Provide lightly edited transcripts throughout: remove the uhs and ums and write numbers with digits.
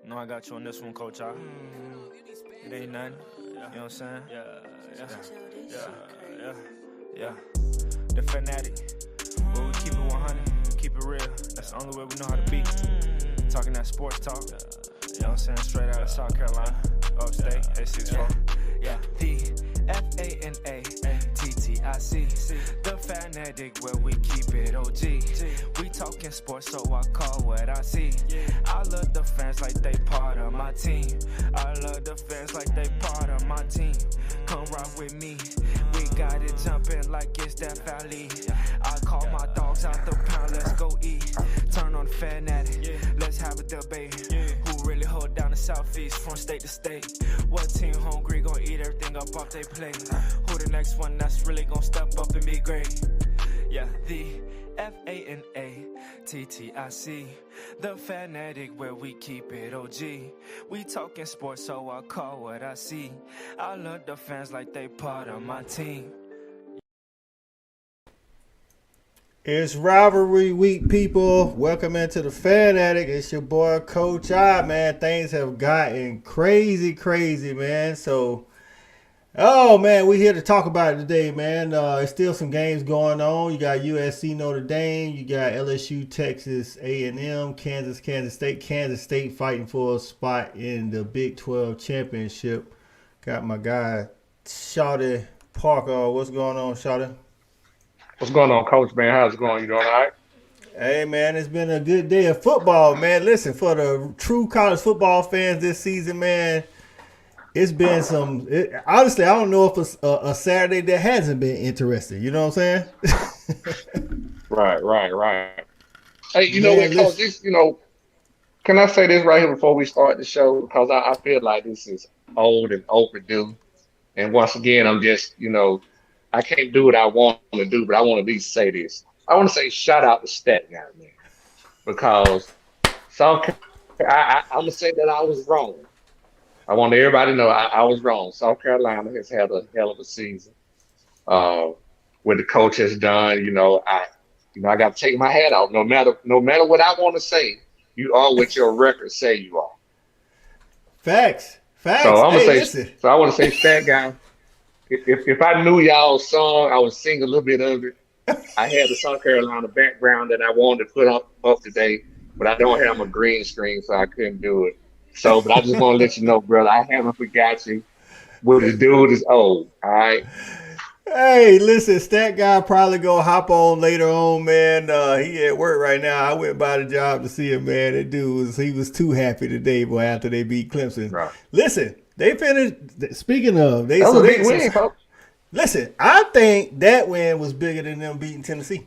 No, I got you on this one, Coach. It ain't nothing. You know what I'm saying? Yeah. The fanatic. But we keep it 100, keep it real. That's the only way we know how to be. Talking that sports talk. You know what I'm saying? Straight out of South Carolina, upstate, A64. Yeah. The FANATTIC. The fanatic where we keep it OG. We talking sports, so I call what I see. I love the fans like they part of my team. I love the fans like they part of my team. Come rock with me. We got it jumping like it's that valley. I call my dogs out the pound, let's go eat. Turn on the fanatic, let's have a debate. Who really hold down the Southeast from state to state? What team hungry gon' eat everything up off their plate? Who the next one that's really gon' step up and be great? Yeah, the FANATTIC. The fanatic where we keep it OG. We talking sports, so I call what I see. I love the fans like they part of my team. It's Rivalry Week, people. Welcome into the Fanatic. It's your boy, Coach I, man. Things have gotten crazy, man. So, we here to talk about it today, man. There's still some games going on. You got USC, Notre Dame. You got LSU, Texas A&M, Kansas State. Kansas State fighting for a spot in the Big 12 championship. Got my guy, Shawty Parker. What's going on, Shawty? What's going on, Coach, man? How's it going? You doing all right? Hey, man, it's been a good day of football, man. Listen, for the true college football fans this season, man, it's been honestly, I don't know if it's a Saturday that hasn't been interesting. You know what I'm saying? Right. Hey, Coach, can I say this right here before we start the show? Because I feel like this is old and overdue. And once again, I'm just, I can't do what I want to do, but I want to at least say this. I want to say shout out to Stat Guy, man, because I'm going to say that I was wrong. I want everybody to know I was wrong. South Carolina has had a hell of a season. What the coach has done, I got to take my hat off. No matter what I want to say, you are what your records say you are. Facts. So I want to say, Stat Guy. If I knew y'all's song, I would sing a little bit of it. I had the South Carolina background that I wanted to put up today, but I don't have my green screen, so I couldn't do it. So, but I just want to let you know, brother, I haven't forgot you. What the dude is old, all right? Hey, listen, Stat Guy probably gonna hop on later on, man. He at work right now. I went by the job to see him, man. That dude was too happy today, boy, after they beat Clemson. Right. Listen. They finished. Speaking of, listen, I think that win was bigger than them beating Tennessee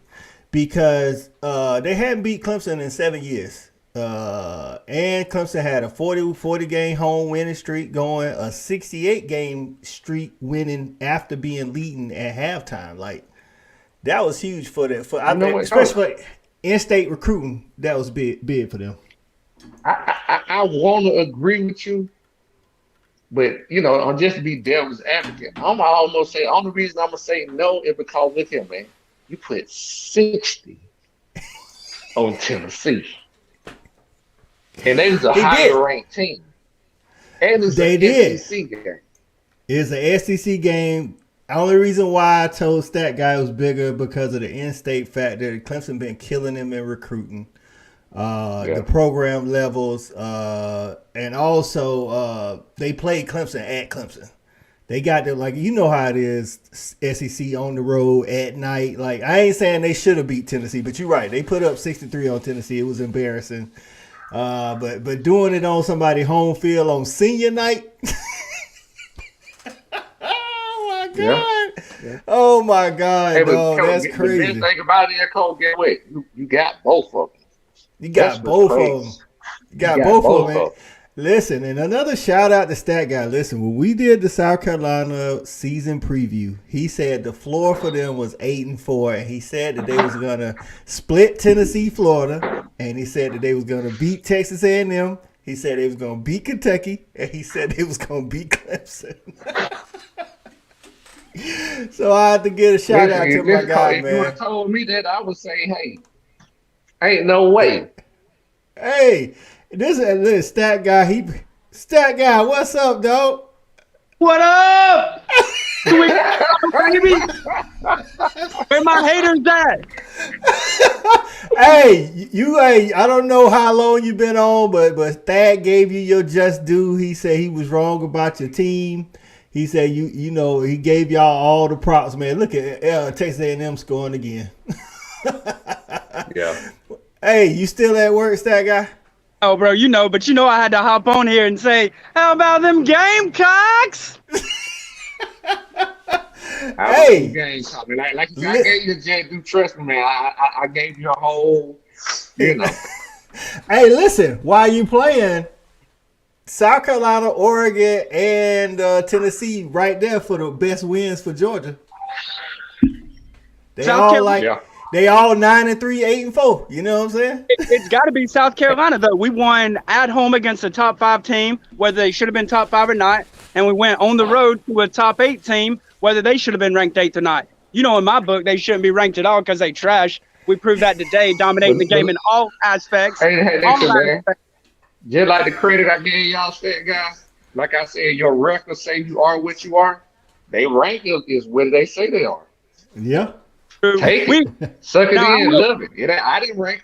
because they hadn't beat Clemson in 7 years. And Clemson had a 40 game home winning streak going, a 68 game streak winning after being leading at halftime. Like that was huge for them. Especially in-state recruiting, that was big for them. I want to agree with you. But, I'm just to be devil's advocate. I'm almost say, the only reason I'm going to say no is because, look here, man, you put 60 on Tennessee. And they was a higher ranked team. And it's an SEC game. It's an SEC game. Only reason why I told Stat Guy was bigger because of the in-state factor. Clemson been killing them in recruiting. The program levels, and also they played Clemson at Clemson. They got the how it is, SEC on the road at night. Like I ain't saying they should have beat Tennessee, but you're right. They put up 63 on Tennessee. It was embarrassing. But doing it on somebody's home field on senior night. Oh my God. Yeah. Oh my God. Hey, that's crazy. The best thing about it, Cole, get away. You got both of them. You got both of them. You got both of them, man. Listen, and another shout out to Stat Guy. Listen, when we did the South Carolina season preview, he said the floor for them was 8-4, and he said that they was gonna split Tennessee, Florida, and he said that they was gonna beat Texas A&M. He said they was gonna beat Kentucky, and he said they was gonna beat Clemson. So I have to get a shout out to my guy, man. If you would have told me that, I would say, hey, ain't no way. Hey, This stat guy. Stat guy. What's up, dog? What up? Baby? Where my haters at? Hey, I don't know how long you been on, but Thad gave you your just due. He said he was wrong about your team. He said he gave y'all all the props, man. Look at Texas A&M scoring again. Yeah. Hey, you still at work, stat guy? Oh, bro, but I had to hop on here and say, how about them Gamecocks? Hey, games, like you said, I gave you the J. Do trust me, man. I gave you a whole, Hey, listen, while you playing, South Carolina, Oregon, and Tennessee right there for the best wins for Georgia. They all 9-3, 8-4. You know what I'm saying? It's got to be South Carolina, though. We won at home against a top 5 team, whether they should have been top 5 or not, and we went on the road to a top 8 team, whether they should have been ranked 8th or not. In my book, they shouldn't be ranked at all because they trash. We proved that today, dominating the game in all aspects. Man. Just like the credit I gave y'all, said, guys. Like I said, your records say you are what you are. They rank is where they say they are. Yeah. Take it, suck it in, love it. I didn't rank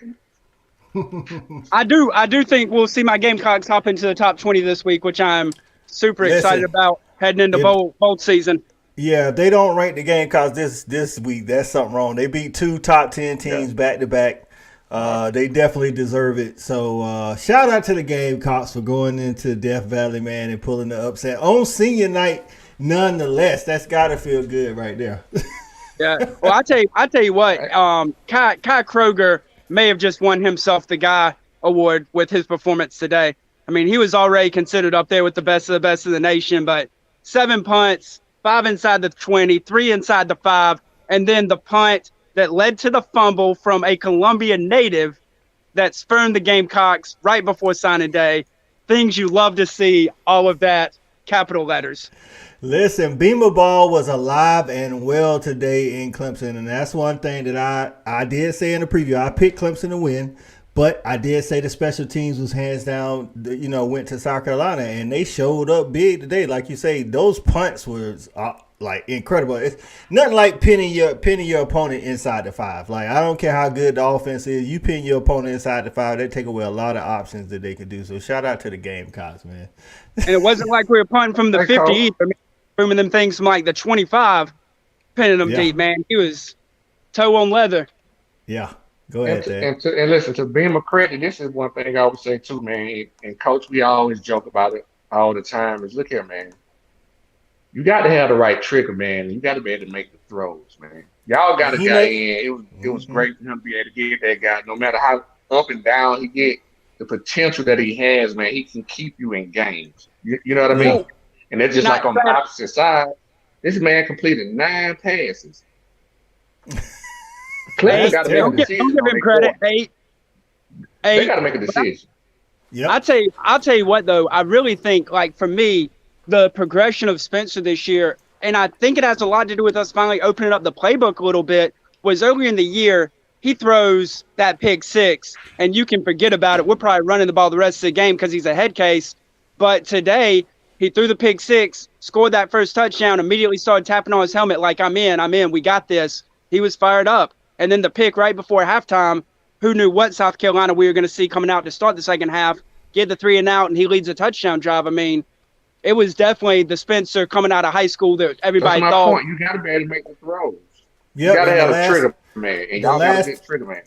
them. I do think we'll see my Gamecocks hop into the top 20 this week, which I'm super excited about heading into bowl season. Yeah, they don't rank the Gamecocks this week. That's something wrong. They beat 2 top 10 teams back to back. They definitely deserve it. So shout out to the Gamecocks for going into Death Valley, man, and pulling the upset on senior night. Nonetheless, that's gotta feel good right there. Yeah. Well, I tell you what. Kai Kroger may have just won himself the Guy Award with his performance today. I mean, he was already considered up there with the best of the nation, but 7 punts, 5 inside the 20, 3 inside the 5, and then the punt that led to the fumble from a Columbia native that spurned the Gamecocks right before signing day. Things you love to see, all of that, capital letters. Listen, Beamer Ball was alive and well today in Clemson, and that's one thing that I did say in the preview. I picked Clemson to win, but I did say the special teams was hands down, went to South Carolina, and they showed up big today. Like you say, those punts was like incredible. It's nothing like pinning your opponent inside the 5. Like, I don't care how good the offense is, you pin your opponent inside the 5, they take away a lot of options that they could do. So shout out to the Gamecocks, man. And it wasn't like we were punting from the 50 either. I mean, booming them things from like the 25, pinning them deep, man. He was toe on leather. Yeah. Go ahead, and listen, to Beamer credit, this is one thing I would say too, man. And Coach, we always joke about it all the time. Is look here, man. You got to have the right trigger, man. You got to be able to make the throws, man. Y'all got a guy in. It was great for him to be able to get that guy. No matter how up and down he get, the potential that he has, man, he can keep you in games. You know what I mean? And that's just like on the opposite side. This man completed 9 passes. Clemson got to make a decision. Don't give him credit. 8. They got to make a decision. Yeah. I'll tell you what, though. I really think, like, for me, the progression of Spencer this year, and I think it has a lot to do with us finally opening up the playbook a little bit, was earlier in the year, he throws that pick 6, and you can forget about it. We're probably running the ball the rest of the game because he's a head case. But today, he threw the pick 6, scored that first touchdown, immediately started tapping on his helmet like, I'm in, we got this. He was fired up. And then the pick right before halftime, who knew what South Carolina we were going to see coming out to start the second half, get the 3 and out, and he leads a touchdown drive. I mean, it was definitely the Spencer coming out of high school that everybody That's my thought. Point. You got to be able to make the throws. Yep, you got to have a trigger man, and y'all got to get trigger man.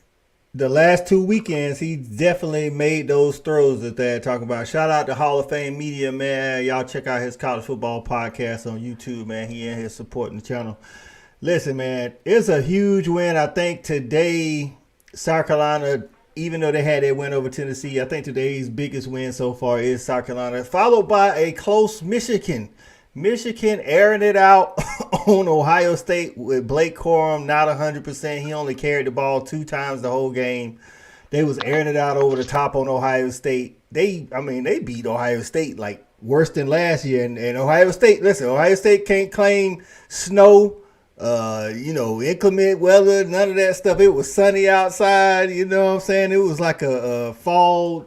The last 2 weekends, he definitely made those throws that they're talking about. Shout out to Hall of Fame Media, man. Y'all check out his college football podcast on YouTube, man. He and his supporting the channel. Listen, man, it's a huge win. I think today, South Carolina, even though they had their win over Tennessee, I think today's biggest win so far is South Carolina, followed by a close Michigan. Michigan airing it out on Ohio State with Blake Corum not 100%. He only carried the ball 2 times the whole game. They was airing it out over the top on Ohio State. They beat Ohio State like worse than last year. And Ohio State can't claim snow, inclement weather, none of that stuff. It was sunny outside, you know what I'm saying? It was like a fall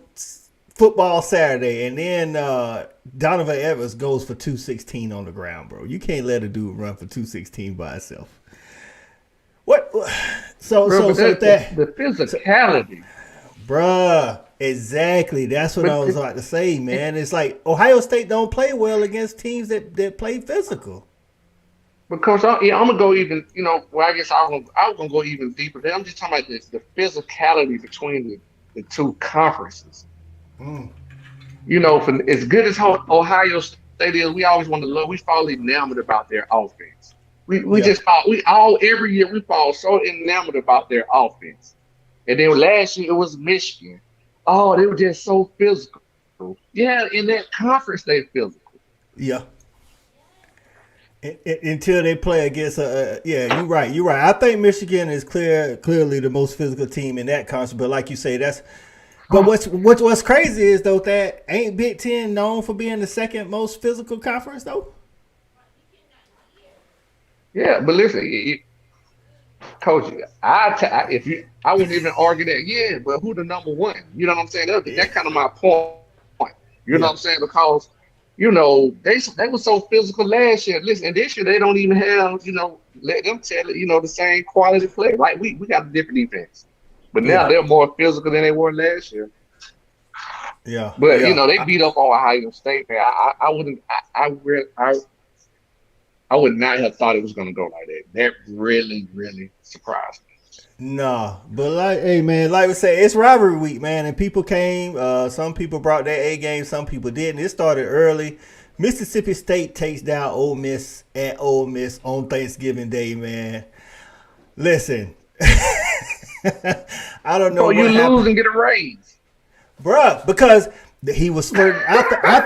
football Saturday, and then Donovan Evans goes for 216 on the ground, bro. You can't let a dude run for 216 by himself. What? So the physicality, bruh. Exactly. That's what I was about to say, man. It's like Ohio State don't play well against teams that play physical. Because I'm gonna go even, well, I guess I was gonna go even deeper. I'm just talking about the physicality between the two conferences. Mm. For as good as Ohio State is, we always want to look. We fall enamored about their offense. We just fall. Every year we fall so enamored about their offense. And then last year it was Michigan. Oh, they were just so physical. Yeah, in that conference they're physical. Yeah. Until they play against you're right. I think Michigan is clearly the most physical team in that conference. But like you say, But what's crazy is though that ain't Big Ten known for being the second most physical conference though. Yeah, but listen, Coach, I wouldn't even argue that. Yeah, but who the number one? You know what I'm saying? That's kind of my point. You know what I'm saying? Because they were so physical last year. Listen, and this year they don't even have let them tell it the same quality play. Right? We got a different defense, but now they're more physical than they were last year. Yeah, but they beat up on Ohio State. Man, I would not have thought it was going to go like that. That really, really surprised me. No, but like we say, it's rivalry week, man, and people came. Some people brought their A game, some people didn't. It started early. Mississippi State takes down Ole Miss at Ole Miss on Thanksgiving Day, man. Listen, I don't know. So you lose and get a raise, bruh, because he was flirting.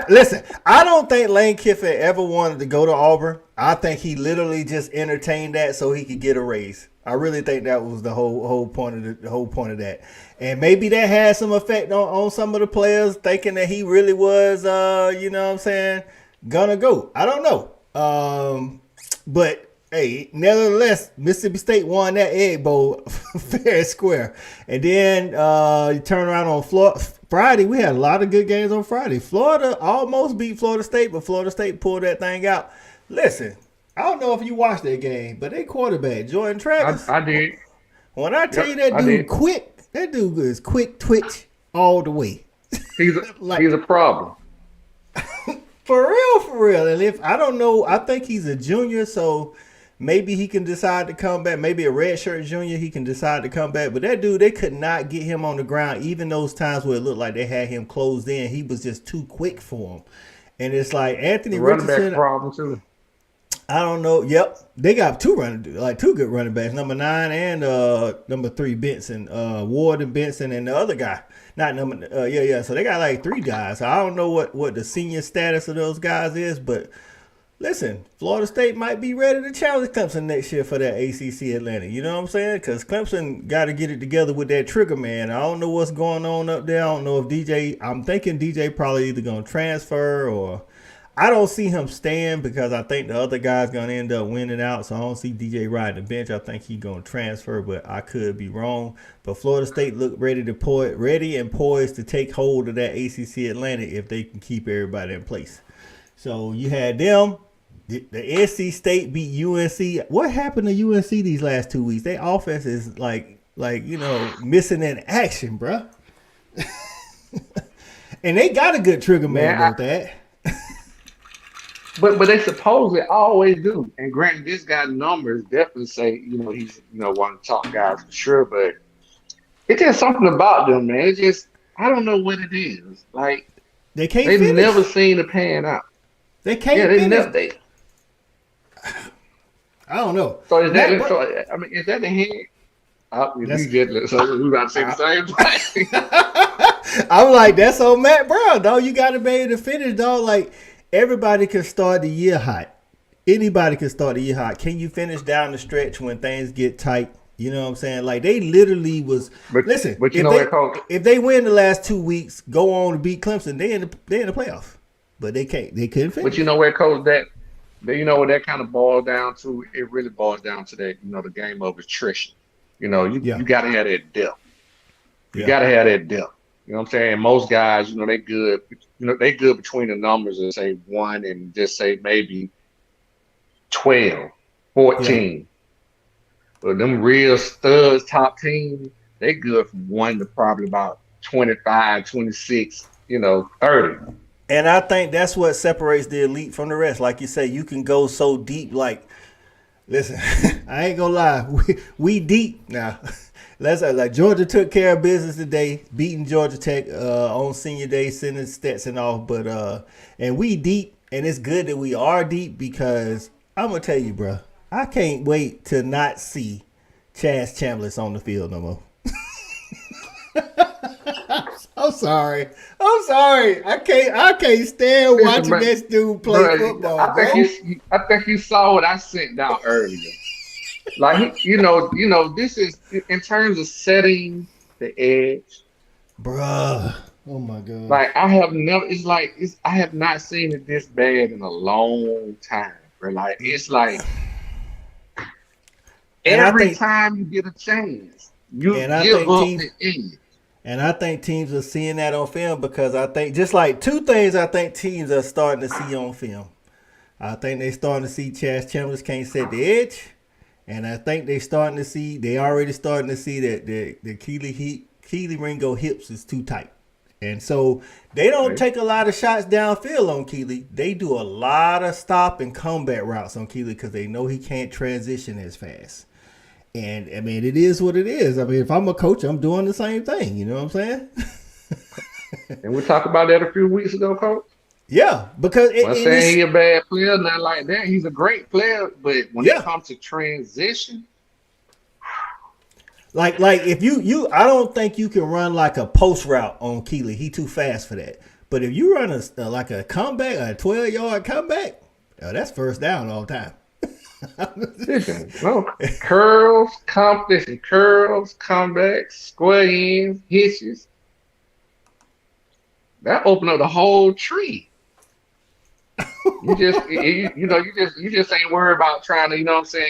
Listen, I don't think Lane Kiffin ever wanted to go to Auburn. I think he literally just entertained that so he could get a raise. I really think that was the whole point of that, and maybe that had some effect on some of the players thinking that he really was, gonna go. I don't know, but hey, nevertheless, Mississippi State won that Egg Bowl fair and square, and then you turn around on Friday. We had a lot of good games on Friday. Florida almost beat Florida State, but Florida State pulled that thing out. Listen. I don't know if you watched that game, but they quarterback, Jordan Travis. I did. When I tell you that dude quick, that dude is quick twitch all the way. He's a problem. For real. And if I don't know, I think he's a junior, so maybe he can decide to come back. Maybe a redshirt junior, he can decide to come back. But that dude, they could not get him on the ground. Even those times where it looked like they had him closed in, he was just too quick for him. And it's like Anthony Richardson. Running back problem too. I don't know. Yep, they got two good running backs, number 9 and number 3 Benson, Ward and Benson, and the other guy, not number. So they got like 3 guys. So I don't know what the senior status of those guys is, but listen, Florida State might be ready to challenge Clemson next year for that ACC Atlantic. You know what I'm saying? Because Clemson got to get it together with that trigger man. I don't know what's going on up there. I don't know if DJ. I'm thinking DJ probably either gonna transfer or. I don't see him staying because I think the other guy's going to end up winning out. So I don't see DJ riding the bench. I think he's going to transfer, but I could be wrong. But Florida State looked ready and poised to take hold of that ACC Atlantic if they can keep everybody in place. So you had them. The NC State beat UNC. What happened to UNC these last 2 weeks? Their offense is like missing in action, bro. And they got a good trigger man with that. But they supposedly always do. And granted, this guy's numbers definitely say, he's one of the top guys for sure. But it's just something about them, man. It's just I don't know what it is. Like they can't. They've finish. never seen it pan out. They can't. Yeah, finish. I don't know. So is that? Is that the hand? So we about to say the same thing. I'm like, that's on Matt Brown, dog. You got to be able to finish, dog. Like. Everybody can start the year hot. Anybody can start the year hot. Can you finish down the stretch when things get tight? You know what I'm saying? Like they literally was. Listen, but if they win the last 2 weeks, go on to beat Clemson, they in the playoffs. But they can't. They couldn't finish. But you know where, Coach, that what that kind of boils down to? It really boils down to that the game of attrition. You got to have that depth. You got to have that depth. You know what I'm saying? Most guys, they good. They good between the numbers and say 1 and just say maybe 12, Yeah. 14. But them real studs, top teams, they good from 1 to probably about 25, 26, 30. And I think that's what separates the elite from the rest. Like you say, you can go so deep. Like, listen, I ain't gonna lie, we deep now. Let's like Georgia took care of business today, beating Georgia Tech on senior day, sending Stetson off. But and we deep, and it's good that we are deep because I'm gonna tell you, bro, I can't wait to not see Chaz Chambliss on the field no more. I'm sorry. I can't stand watching this dude play football. I think you saw what I sent down earlier. Like this is in terms of setting the edge, bruh. Oh my god. Like I have never. I have not seen it this bad in a long time. Bro. Like it's like every time you get a chance, you give up the edge. And I think teams are seeing that on film because I think just like two things I think teams are starting to see on film. I think they're starting to see Chaz Chambliss can't set the edge. And I think they already starting to see that the Keely Ringo hips is too tight. And so they don't take a lot of shots downfield on Keely. They do a lot of stop and comeback routes on Keely because they know he can't transition as fast. And, I mean, it is what it is. I mean, if I'm a coach, I'm doing the same thing. You know what I'm saying? And we talked about that a few weeks ago, Coach. Yeah, because I'm saying he's a bad player, not like that. He's a great player, but when it comes to transition, like if you, I don't think you can run like a post route on Keely. He too fast for that. But if you run like a comeback, a 12-yard comeback, that's first down all the time. Listen, curls, comebacks, square ends, hitches. That opened up the whole tree. You just ain't worried about trying to,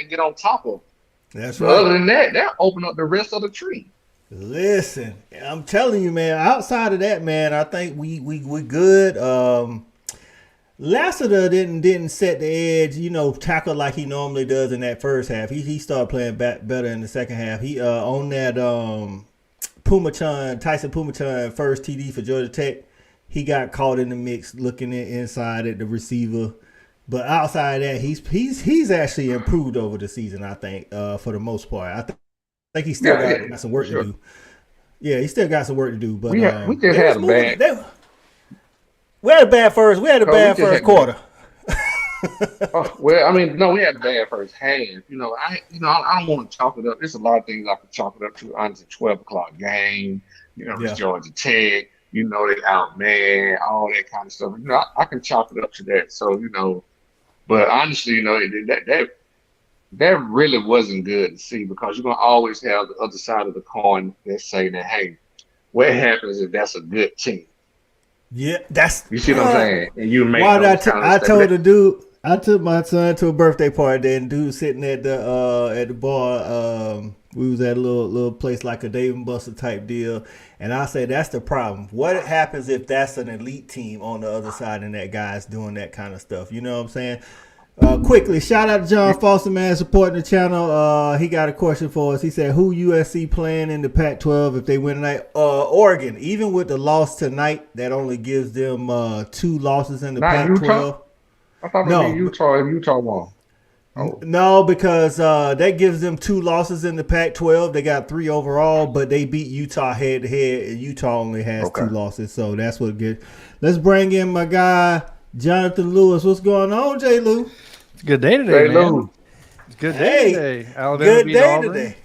get on top of it. That's right. Other than that opened up the rest of the tree. Listen, I'm telling you, man. Outside of that, man, I think we good. Lassiter didn't set the edge, tackle like he normally does in that first half. He started playing better in the second half. He on that Tyson Pumachan first TD for Georgia Tech. He got caught in the mix looking inside at the receiver. But outside of that, he's actually improved over the season, I think, for the most part. I think he still got some work to do. Yeah, he still got some work to do. But we just had a bad. We had a bad first quarter. We had a bad first half. I don't want to chalk it up. There's a lot of things I could chalk it up to. Honestly, 12 o'clock game. It's Georgia Tech. They outman all that kind of stuff. I can chalk it up to that. So but honestly, that really wasn't good to see because you're gonna always have the other side of the coin that say that, hey, what happens if that's a good team? Yeah, you see what I'm saying? And you make I told the dude, I took my son to a birthday party and dude sitting at the bar. We was at a little place like a Dave and Buster type deal, and I said that's the problem. What happens if that's an elite team on the other side and that guy's doing that kind of stuff? You know what I'm saying? Quickly, shout out to John Foster, man, supporting the channel. He got a question for us. He said, who USC playing in the Pac-12 if they win tonight? Oregon. Even with the loss tonight, that only gives them 2 losses in the Pac-12. Utah? I thought it was Utah if Utah won. Oh. No, because that gives them 2 losses in the Pac-12. They got 3 overall, but they beat Utah head-to-head, and Utah only has 2 losses, so that's what it gets. Let's bring in my guy, Jonathan Lewis. What's going on, J. Lou? It's a good day today, man. Lou. It's a good day today. Alabama good beat day Auburn. Today.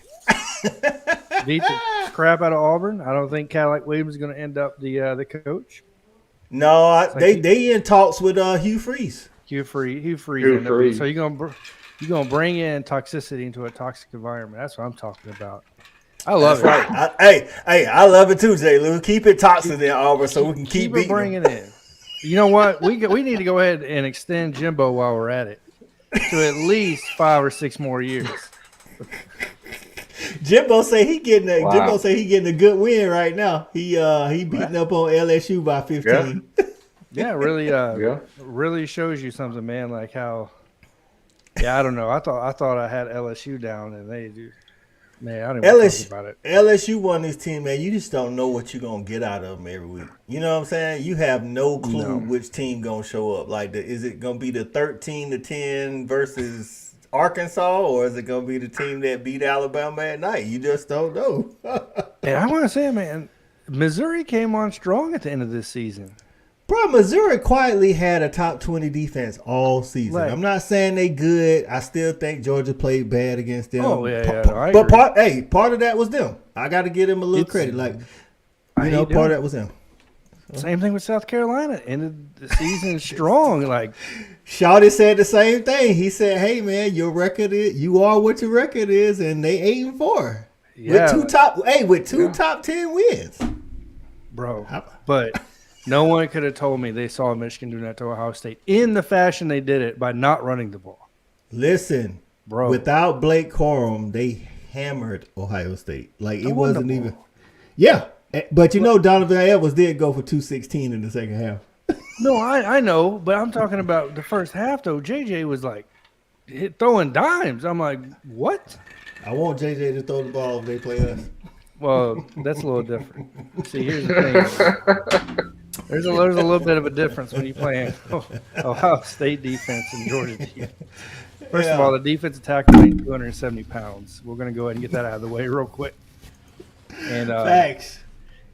Beat the crap out of Auburn. I don't think Cadillac Williams is going to end up the coach. No, they in talks with Hugh Freeze. Hugh Freeze. So you're gonna bring in toxicity into a toxic environment. That's what I'm talking about. I love it. Right. I love it too, J. Lou. Keep it toxic in Auburn so we can keep beating bringing it in. You know what? We need to go ahead and extend Jimbo while we're at it to at least 5 or 6 more years. Jimbo say he getting a good win right now. He beating up on LSU by 15. Yeah, really shows you something, man. Like how, I don't know. I thought I had LSU down, and they do. Man, I don't even want to talk about it. LSU won this team, man. You just don't know what you're gonna get out of them every week. You know what I'm saying? You have no clue which team gonna show up. Like, is it gonna be the 13-10 versus Arkansas, or is it gonna be the team that beat Alabama at night? You just don't know. And I want to say, man, Missouri came on strong at the end of this season. Bro, Missouri quietly had a top 20 defense all season. Right. I'm not saying they good. I still think Georgia played bad against them. Oh, yeah. But part of that was them. I got to give them a little credit. Like, part of that was them. Same thing with South Carolina. Ended the season strong. Like, Shawty said the same thing. He said, "Hey, man, you are what your record is," and they 8-4 with two top 10 wins, bro. But no one could have told me they saw Michigan do that to Ohio State in the fashion they did it by not running the ball. Listen, bro, without Blake Corum, they hammered Ohio State. Like, it wasn't even. Yeah, but Donovan Edwards did go for 216 in the second half. No, I know, but I'm talking about the first half though. JJ was like throwing dimes. I'm like, what? I want JJ to throw the ball if they play us. Well, that's a little different. See, here's the thing. There's a little bit of a difference when you play Ohio State defense and Georgia defense. First of all, the defensive tackle weighs 270 pounds. We're going to go ahead and get that out of the way real quick. And Facts.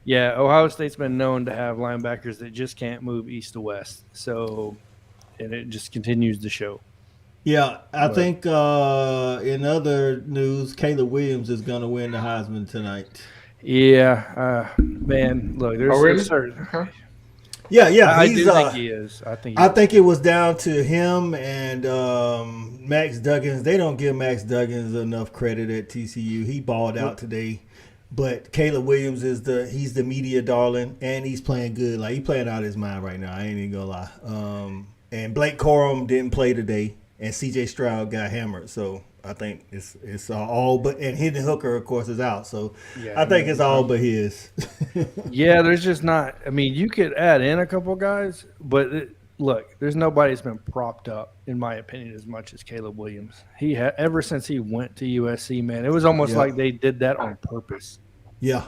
Yeah, Ohio State's been known to have linebackers that just can't move east to west. So, and it just continues to show. Yeah, I think in other news, Caleb Williams is going to win the Heisman tonight. Yeah, man, look, there's certain. Yeah, I do think he is. I think it was down to him and Max Duggins. They don't give Max Duggins enough credit at TCU. He balled out today, but Caleb Williams he's the media darling, and he's playing good. Like, he's playing out of his mind right now. I ain't even gonna lie. And Blake Corum didn't play today, and C.J. Stroud got hammered. So I think it's all but, and Hidden Hooker, of course, is out. So I think it's all but his. Yeah, there's just not. I mean, you could add in a couple guys, but look, there's nobody that's been propped up, in my opinion, as much as Caleb Williams. He ever since he went to USC, man, it was almost like they did that on purpose. Yeah.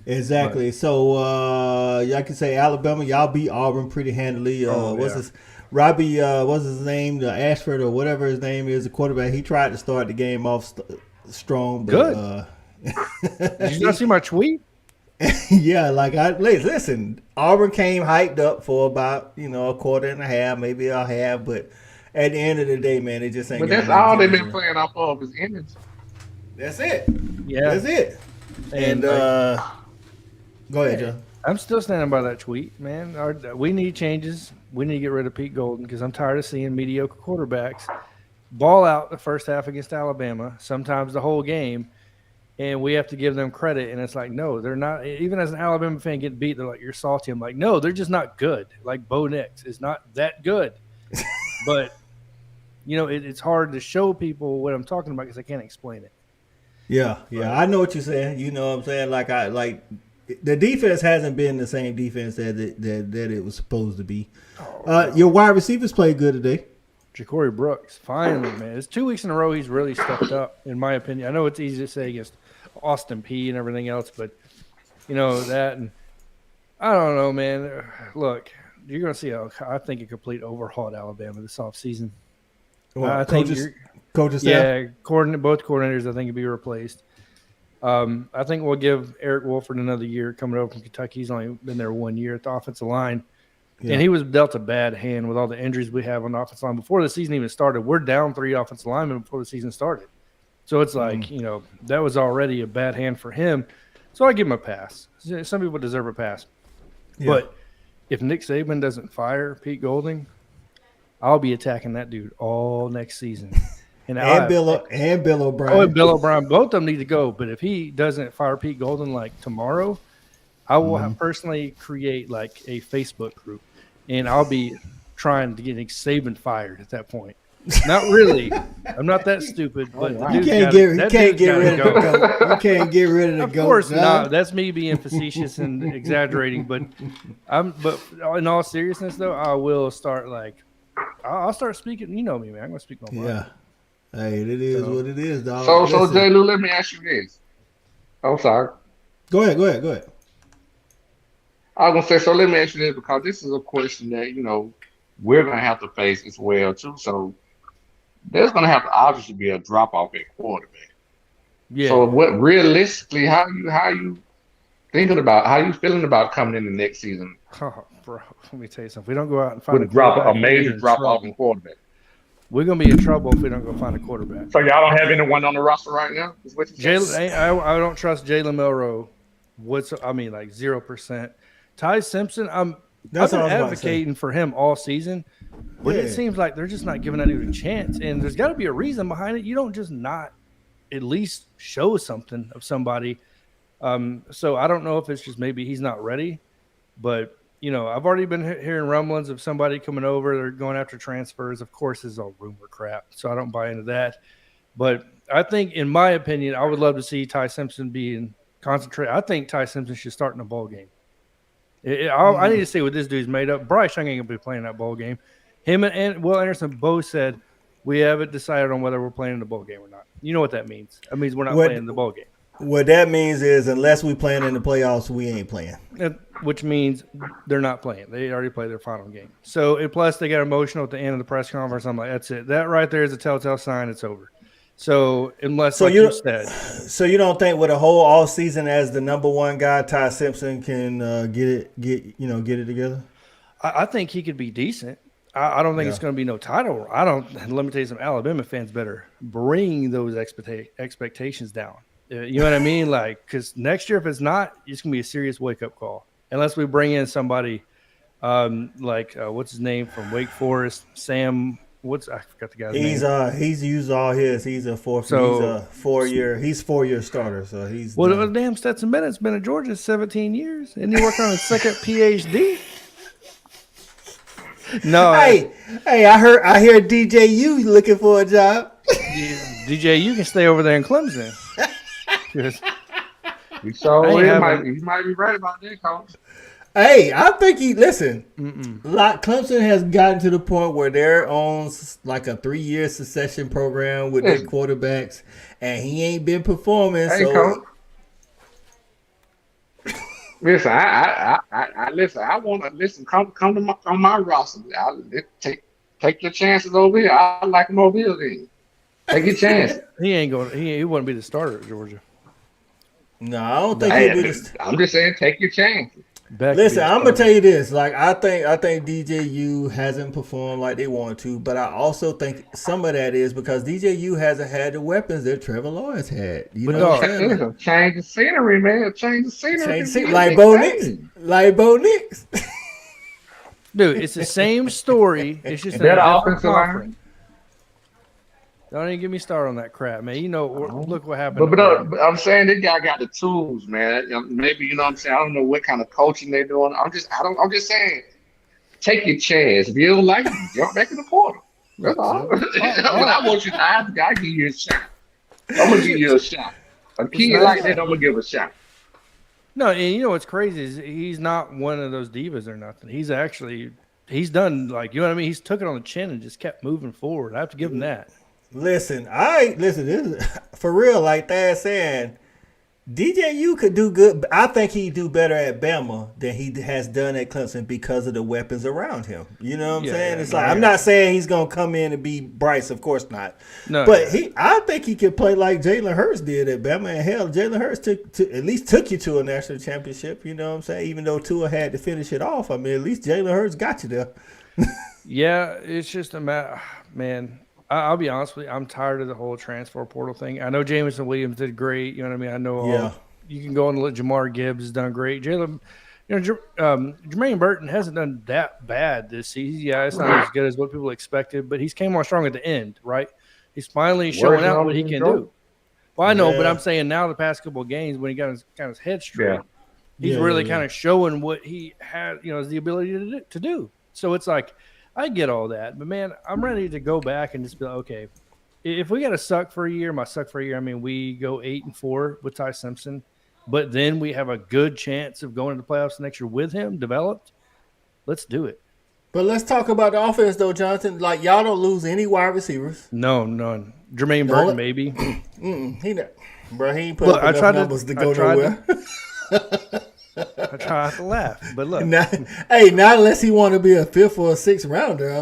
Exactly. But, so y'all can say Alabama, y'all beat Auburn pretty handily. Robbie, what's his name? Ashford or whatever his name is, the quarterback. He tried to start the game off strong, but good. Did you not see my tweet? Yeah, listen. Auburn came hyped up for about a quarter and a half, maybe a half, but at the end of the day, man, it just ain't. But that's all they've been playing off of is energy. That's it. Yeah, that's it. And go ahead, Joe. I'm still standing by that tweet, man. We need changes. We need to get rid of Pete Golden because I'm tired of seeing mediocre quarterbacks ball out the first half against Alabama, sometimes the whole game, and we have to give them credit. And it's like, no, they're not. Even as an Alabama fan getting beat, they're like, you're salty. I'm like, no, they're just not good. Like, Bo Nix is not that good. But, it's hard to show people what I'm talking about because I can't explain it. Yeah, I know what you're saying. You know what I'm saying? The defense hasn't been the same defense that it was supposed to be. Your wide receivers played good today. Ja'Cory Brooks, finally, man. It's 2 weeks in a row he's really stepped up, in my opinion. I know it's easy to say against Austin Peay and everything else, but, that. And I don't know, man. Look, you're going to see, I think, a complete overhaul at Alabama this offseason. Well, I think coaches staff? Yeah, both coordinators, I think, will be replaced. I think we'll give Eric Wolford another year coming over from Kentucky. He's only been there 1 year at the offensive line. Yeah. And he was dealt a bad hand with all the injuries we have on the offensive line. Before the season even started, we're down 3 offensive linemen before the season started. So it's like, that was already a bad hand for him. So I give him a pass. Some people deserve a pass. Yeah. But if Nick Saban doesn't fire Pete Golding, I'll be attacking that dude all next season. And Bill O'Brien. Oh, and Bill O'Brien. Both of them need to go. But if he doesn't fire Pete Golden tomorrow, I will personally create a Facebook group, and I'll be trying to get Nick Saban fired at that point. Not really. I'm not that stupid, but the You dude's can't get rid of the goat. You can't get rid of the goat. Of course no. not. That's me being facetious and exaggerating. But in all seriousness, though, I will start I'll start speaking. You know me, man. I'm gonna speak my mind. Yeah. Hey, it is what it is, dog. So J. Lou, let me ask you this. I'm sorry. Go ahead. I was gonna say, so let me ask you this because this is a question that we're gonna have to face as well too. So there's gonna have to obviously be a drop off at quarterback. Yeah. So what realistically, how you feeling about coming in the next season? Oh, bro, let me tell you something. If we don't go out and find With a major drop off in quarterback, we're gonna be in trouble if we don't go find a quarterback. So y'all don't have anyone on the roster right now? Is what you saying? I don't trust Jalen Milroe. 0%. Ty Simpson, I've been advocating for him all season, but it seems like they're just not giving that dude a chance. And there's got to be a reason behind it. You don't just not at least show something of somebody. So I don't know if it's just maybe he's not ready, but I've already been hearing rumblings of somebody coming over. They're going after transfers. Of course, it's all rumor crap, so I don't buy into that. But I think, in my opinion, I would love to see Ty Simpson being concentrated. I think Ty Simpson should start in a bowl game. I need to see what this dude's made up. Bryce Young ain't going to be playing that bowl game. Him and Will Anderson both said, we haven't decided on whether we're playing in the bowl game or not. You know what that means. That means we're not playing in the bowl game. What that means is unless we playing in the playoffs, we ain't playing. Which means they're not playing. They already played their final game. So, and plus they got emotional at the end of the press conference. I'm like, that's it. That right there is a telltale sign it's over. So, you said. So you don't think with a whole off season as the number one guy, Ty Simpson can get it together? I think he could be decent. I don't think it's going to be no title. Let me tell you something. Alabama fans better bring those expectations down. You know what I mean? Because next year, if it's not, it's going to be a serious wake-up call. Unless we bring in somebody what's his name from Wake Forest, Sam. I forgot the guy's name. He's used all his. He's a 4-year starter. So he's damn Stetson Bennett's been at Georgia 17 years, and he worked on his second PhD. No, I hear DJU looking for a job. DJ, you can stay over there in Clemson. You might be right about that, Coach. Hey, I think Clemson has gotten to the point where they're on like a 3-year succession program with their quarterbacks, and he ain't been performing. Hey, Coach. Listen, I want to listen. Come to my roster. Take your chances over here. I like him over here. Then take your chance. He wouldn't be the starter at Georgia. No, I don't think he'll be the. I'm just saying, take your chance. Listen, I'm gonna tell you this. I think DJU hasn't performed like they want to, but I also think some of that is because DJU hasn't had the weapons that Trevor Lawrence had. You know what I'm saying? Change the scenery, man. Change the scenery. Like Bo Nix. Dude, it's the same story. It's just better offensive line. Don't even get me started on that crap, man. Look what happened. But I'm saying this guy got the tools, man. Maybe what I'm saying. I don't know what kind of coaching they're doing. I'm just saying, take your chance. If you don't like it, jump back in the portal. That's all. I want you to ask the guy, give you a shot. I'm gonna give you a shot. A kid like that, I'm gonna give a shot. No, and you know what's crazy is he's not one of those divas or nothing. He's done you know what I mean. He's took it on the chin and just kept moving forward. I have to give him that. Listen, this is for real. Like Thad saying, DJU could do good. I think he'd do better at Bama than he has done at Clemson because of the weapons around him. You know what I'm saying? It's I'm not saying he's gonna come in and be Bryce, of course not. No, but I think he could play like Jalen Hurts did at Bama. And hell, Jalen Hurts took you to a national championship. You know what I'm saying? Even though Tua had to finish it off, I mean, at least Jalen Hurts got you there. Yeah, it's just a matter, man. I'll be honest with you. I'm tired of the whole transfer portal thing. I know Jameson Williams did great. You know what I mean? I know you can go and let Jamar Gibbs has done great. Jermaine Burton hasn't done that bad this season. Yeah, it's not as good as what people expected, but he's came on strong at the end, right? He's finally showing out what he can do. Well, I know, but I'm saying now the past couple of games when he got his head straight, he's really kind of showing what he had, is the ability to do. So it's like I get all that, but man, I'm ready to go back and just be like, okay, if we got to suck for a year, I mean, we go 8-4 with Ty Simpson, but then we have a good chance of going to the playoffs next year with him developed. Let's do it. But let's talk about the offense, though, Jonathan. Like, y'all don't lose any wide receivers. No, none. Jermaine Burton, maybe. He not, bro. He ain't put up enough numbers to go nowhere. I try not to laugh, but look. Not unless he want to be a 5th or a 6th rounder. I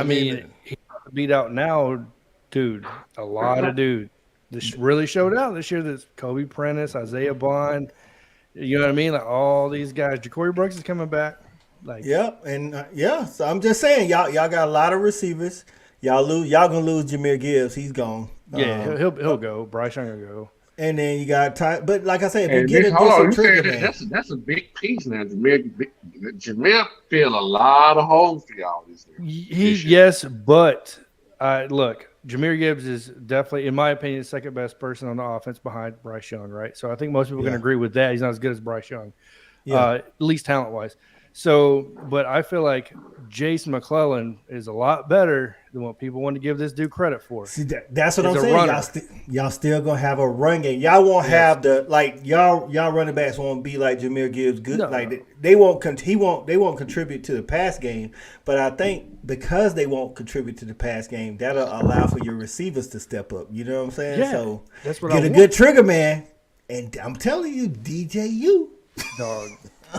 mean, he beat out now, dude. A lot of dudes. This really showed out this year. This Kobe Prentice, Isaiah Bond. You know what I mean? Like all these guys. Ja'Cory Brooks is coming back. Like, So I'm just saying, y'all got a lot of receivers. Y'all gonna lose Jahmyr Gibbs. He's gone. Yeah, he'll go. Bryce Young will go. And then you got Ty. But like I said, if And you get a decent trigger, man. That's a big piece now. Jahmyr filled a lot of holes for y'all this year. Yes, but look, Jahmyr Gibbs is definitely, in my opinion, the second best person on the offense behind Bryce Young, right? So I think most people can agree with that. He's not as good as Bryce Young, at least talent-wise. So, but I feel like Jason McClellan is a lot better than what people want to give this dude credit for. See, that's what I'm saying. Y'all still gonna have a run game. Y'all won't have the y'all running backs won't be like Jahmyr Gibbs. Good, they won't. They won't contribute to the pass game. But I think because they won't contribute to the pass game, that'll allow for your receivers to step up. You know what I'm saying? Yeah, so that's what get a good trigger man, and I'm telling you, DJU. Dog.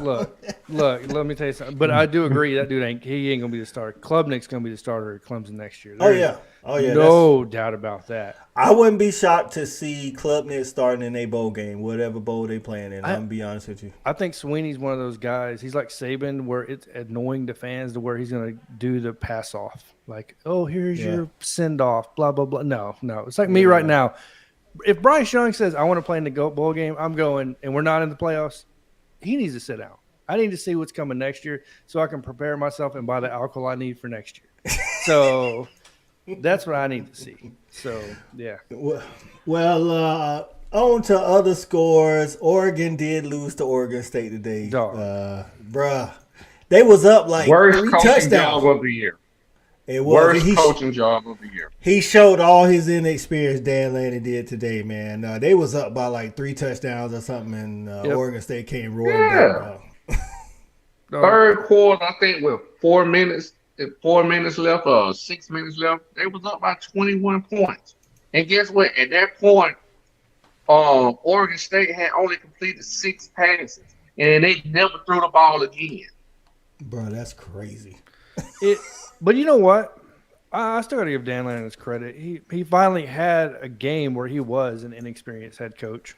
Look, let me tell you something. But I do agree that dude ain't gonna be the starter. Klubnik's gonna be the starter at Clemson next year. Oh yeah. No doubt about that. I wouldn't be shocked to see Klubnik starting in a bowl game, whatever bowl they playing in. I'm gonna be honest with you. I think Sweeney's one of those guys. He's like Saban, where it's annoying to fans to where he's gonna do the pass off. Like, oh, here's your send off, blah blah blah. No. It's like me right now. If Bryce Young says I want to play in the bowl game, I'm going, and we're not in the playoffs. He needs to sit out. I need to see what's coming next year so I can prepare myself and buy the alcohol I need for next year. So that's what I need to see. So, yeah. Well, on to other scores. Oregon did lose to Oregon State today. Bruh. They was up like worst 3 coaching touchdowns. job of the year. It was. Worst coaching job of the year. He showed all his inexperience Dan Lanning did today, man. They was up by like 3 touchdowns or something, and Oregon State came roaring back. Third quarter, I think with 4 minutes left or 6 minutes left, they was up by 21 points. And guess what? At that point, Oregon State had only completed 6 passes, and they never threw the ball again. Bro, that's crazy. But you know what? I still got to give Dan Lanning his credit. He finally had a game where he was an inexperienced head coach.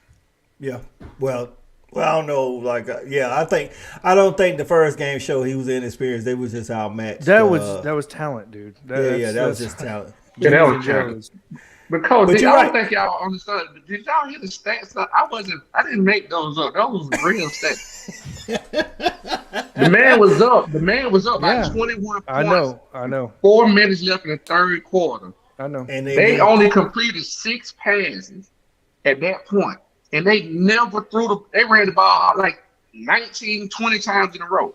Yeah. Well, I don't know. I don't think the first game showed he was inexperienced. They was just outmatched. That was talent, dude. That was just talent. Yeah, that was talent. But Coach, I don't think y'all understood. Did y'all hear the stats? I didn't make those up. Those was real stats. The man was up by 21 points. I know. 4 minutes left in the third quarter. I know. And they only completed 6 passes at that point. And they never they ran the ball out like 19, 20 times in a row.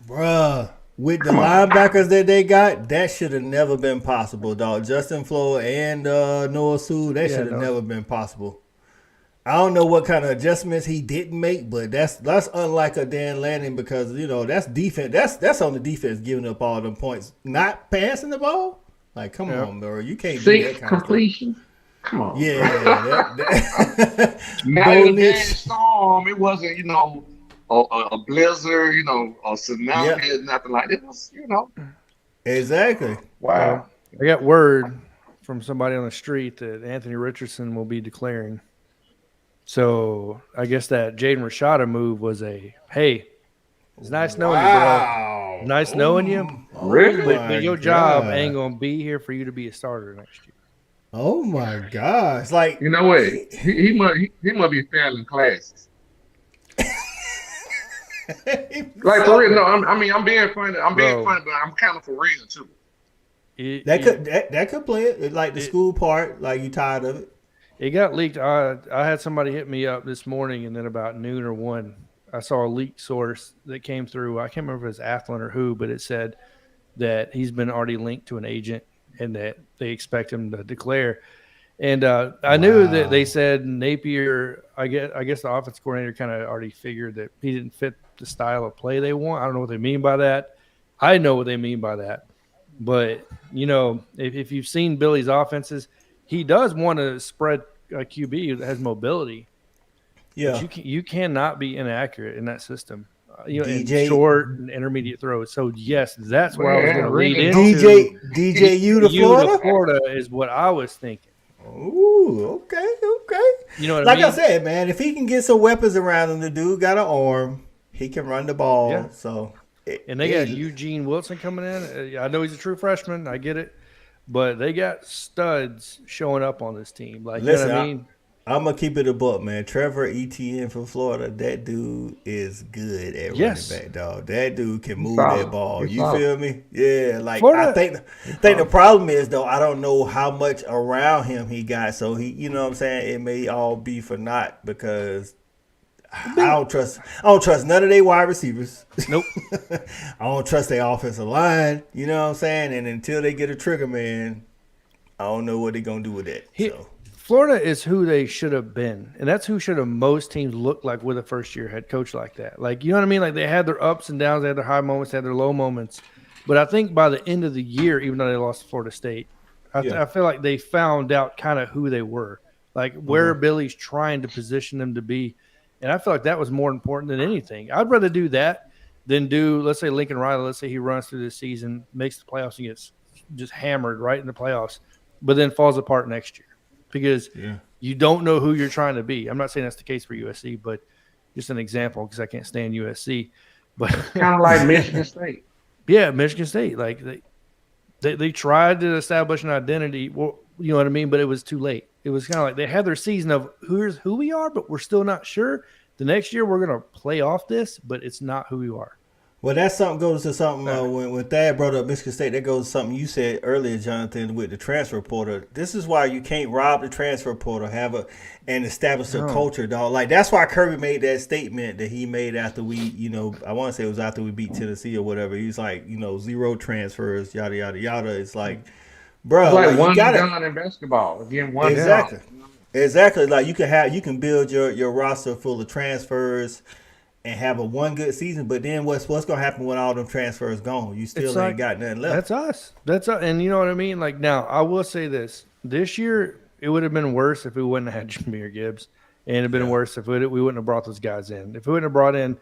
Bruh. With the linebackers that they got, that should have never been possible, dog. Justin Floyd and Noah Sewell, that should have never been possible. I don't know what kind of adjustments he didn't make, but that's unlike a Dan Lanning because that's defense. That's on the defense giving up all them points, not passing the ball. Like, come on, bro, you can't do that kind completion. of stuff. Come on, yeah. Not even a storm. It wasn't, a blizzard, a tsunami, nothing like that. It was, Exactly. Wow. I got word from somebody on the street that Anthony Richardson will be declaring. So I guess that Jaden Rashada move was hey, it's nice knowing you, bro. Nice knowing you. Really? But your job ain't going to be here for you to be a starter next year. Oh, my gosh. Like, you know what? He must be failing classes. Like, for real, no, I'm being funny. I'm being funny, but I'm kind of for real too. That could play it, like the school part. Like, you tired of it? It got leaked. I had somebody hit me up this morning, and then about noon or 1, I saw a leaked source that came through. I can't remember if it was Athlon or who, but it said that he's been already linked to an agent and that they expect him to declare. And I knew that they said Napier, I guess the offense coordinator kind of already figured that he didn't fit the style of play they want. I don't know what they mean by that. I know what they mean by that. But, if you've seen Billy's offenses, he does want to spread a QB that has mobility. Yeah. But you cannot be inaccurate in that system. DJ, in short and intermediate throws. So, yes, that's where I was going to lead into. DJ U to Florida is what I was thinking. Ooh, okay. You know what like I mean? I said, man, if he can get some weapons around him, the dude got an arm. He can run the ball. Yeah. So, and they got Eugene Wilson coming in. I know he's a true freshman. I get it. But they got studs showing up on this team. Like, listen, you know what I mean? I'm going to keep it a buck, man. Trevor ETN from Florida, that dude is good at running back, dog. That dude can move that ball. You feel me? Yeah, like Florida, I think the problem is, though, I don't know how much around him he got. So, he, you know what I'm saying? It may all be for naught because I don't trust none of their wide receivers. Nope. I don't trust their offensive line. You know what I'm saying? And until they get a trigger man, I don't know what they're going to do with that. Florida is who they should have been, and that's who should have most teams looked like with a first-year head coach like that. Like, you know what I mean? Like, they had their ups and downs, they had their high moments, they had their low moments. But I think by the end of the year, even though they lost to Florida State, I feel like they found out kind of who they were, like where Billy's trying to position them to be. And I feel like that was more important than anything. I'd rather do that than do, let's say, Lincoln Riley, let's say he runs through this season, makes the playoffs and gets just hammered right in the playoffs, but then falls apart next year. Because you don't know who you're trying to be. I'm not saying that's the case for USC, but just an example because I can't stand USC. But kind of like Michigan State. Yeah, Michigan State. Like they tried to establish an identity. Well, you know what I mean, but it was too late. It was kind of like they had their season of here's who we are, but we're still not sure. The next year we're gonna play off this, but it's not who we are. Well, that something goes to something when Thad brought up Michigan State. That goes to something you said earlier, Jonathan, with the transfer portal. This is why you can't rob the transfer portal, and establish a culture, dog. Like that's why Kirby made that statement that he made after we, I want to say it was after we beat Tennessee or whatever. He's like, 0 transfers, yada yada yada. It's like, bro, it's like one gun in basketball. Again, one exactly. Like you can build your roster full of transfers and have a one good season, but then what's gonna happen when all them transfers gone? You still ain't got nothing left. That's us. And you know what I mean? Like now, I will say this year it would have been worse if we wouldn't have had Jahmyr Gibbs, and it'd have been worse if we wouldn't have brought those guys in. If we wouldn't have brought in,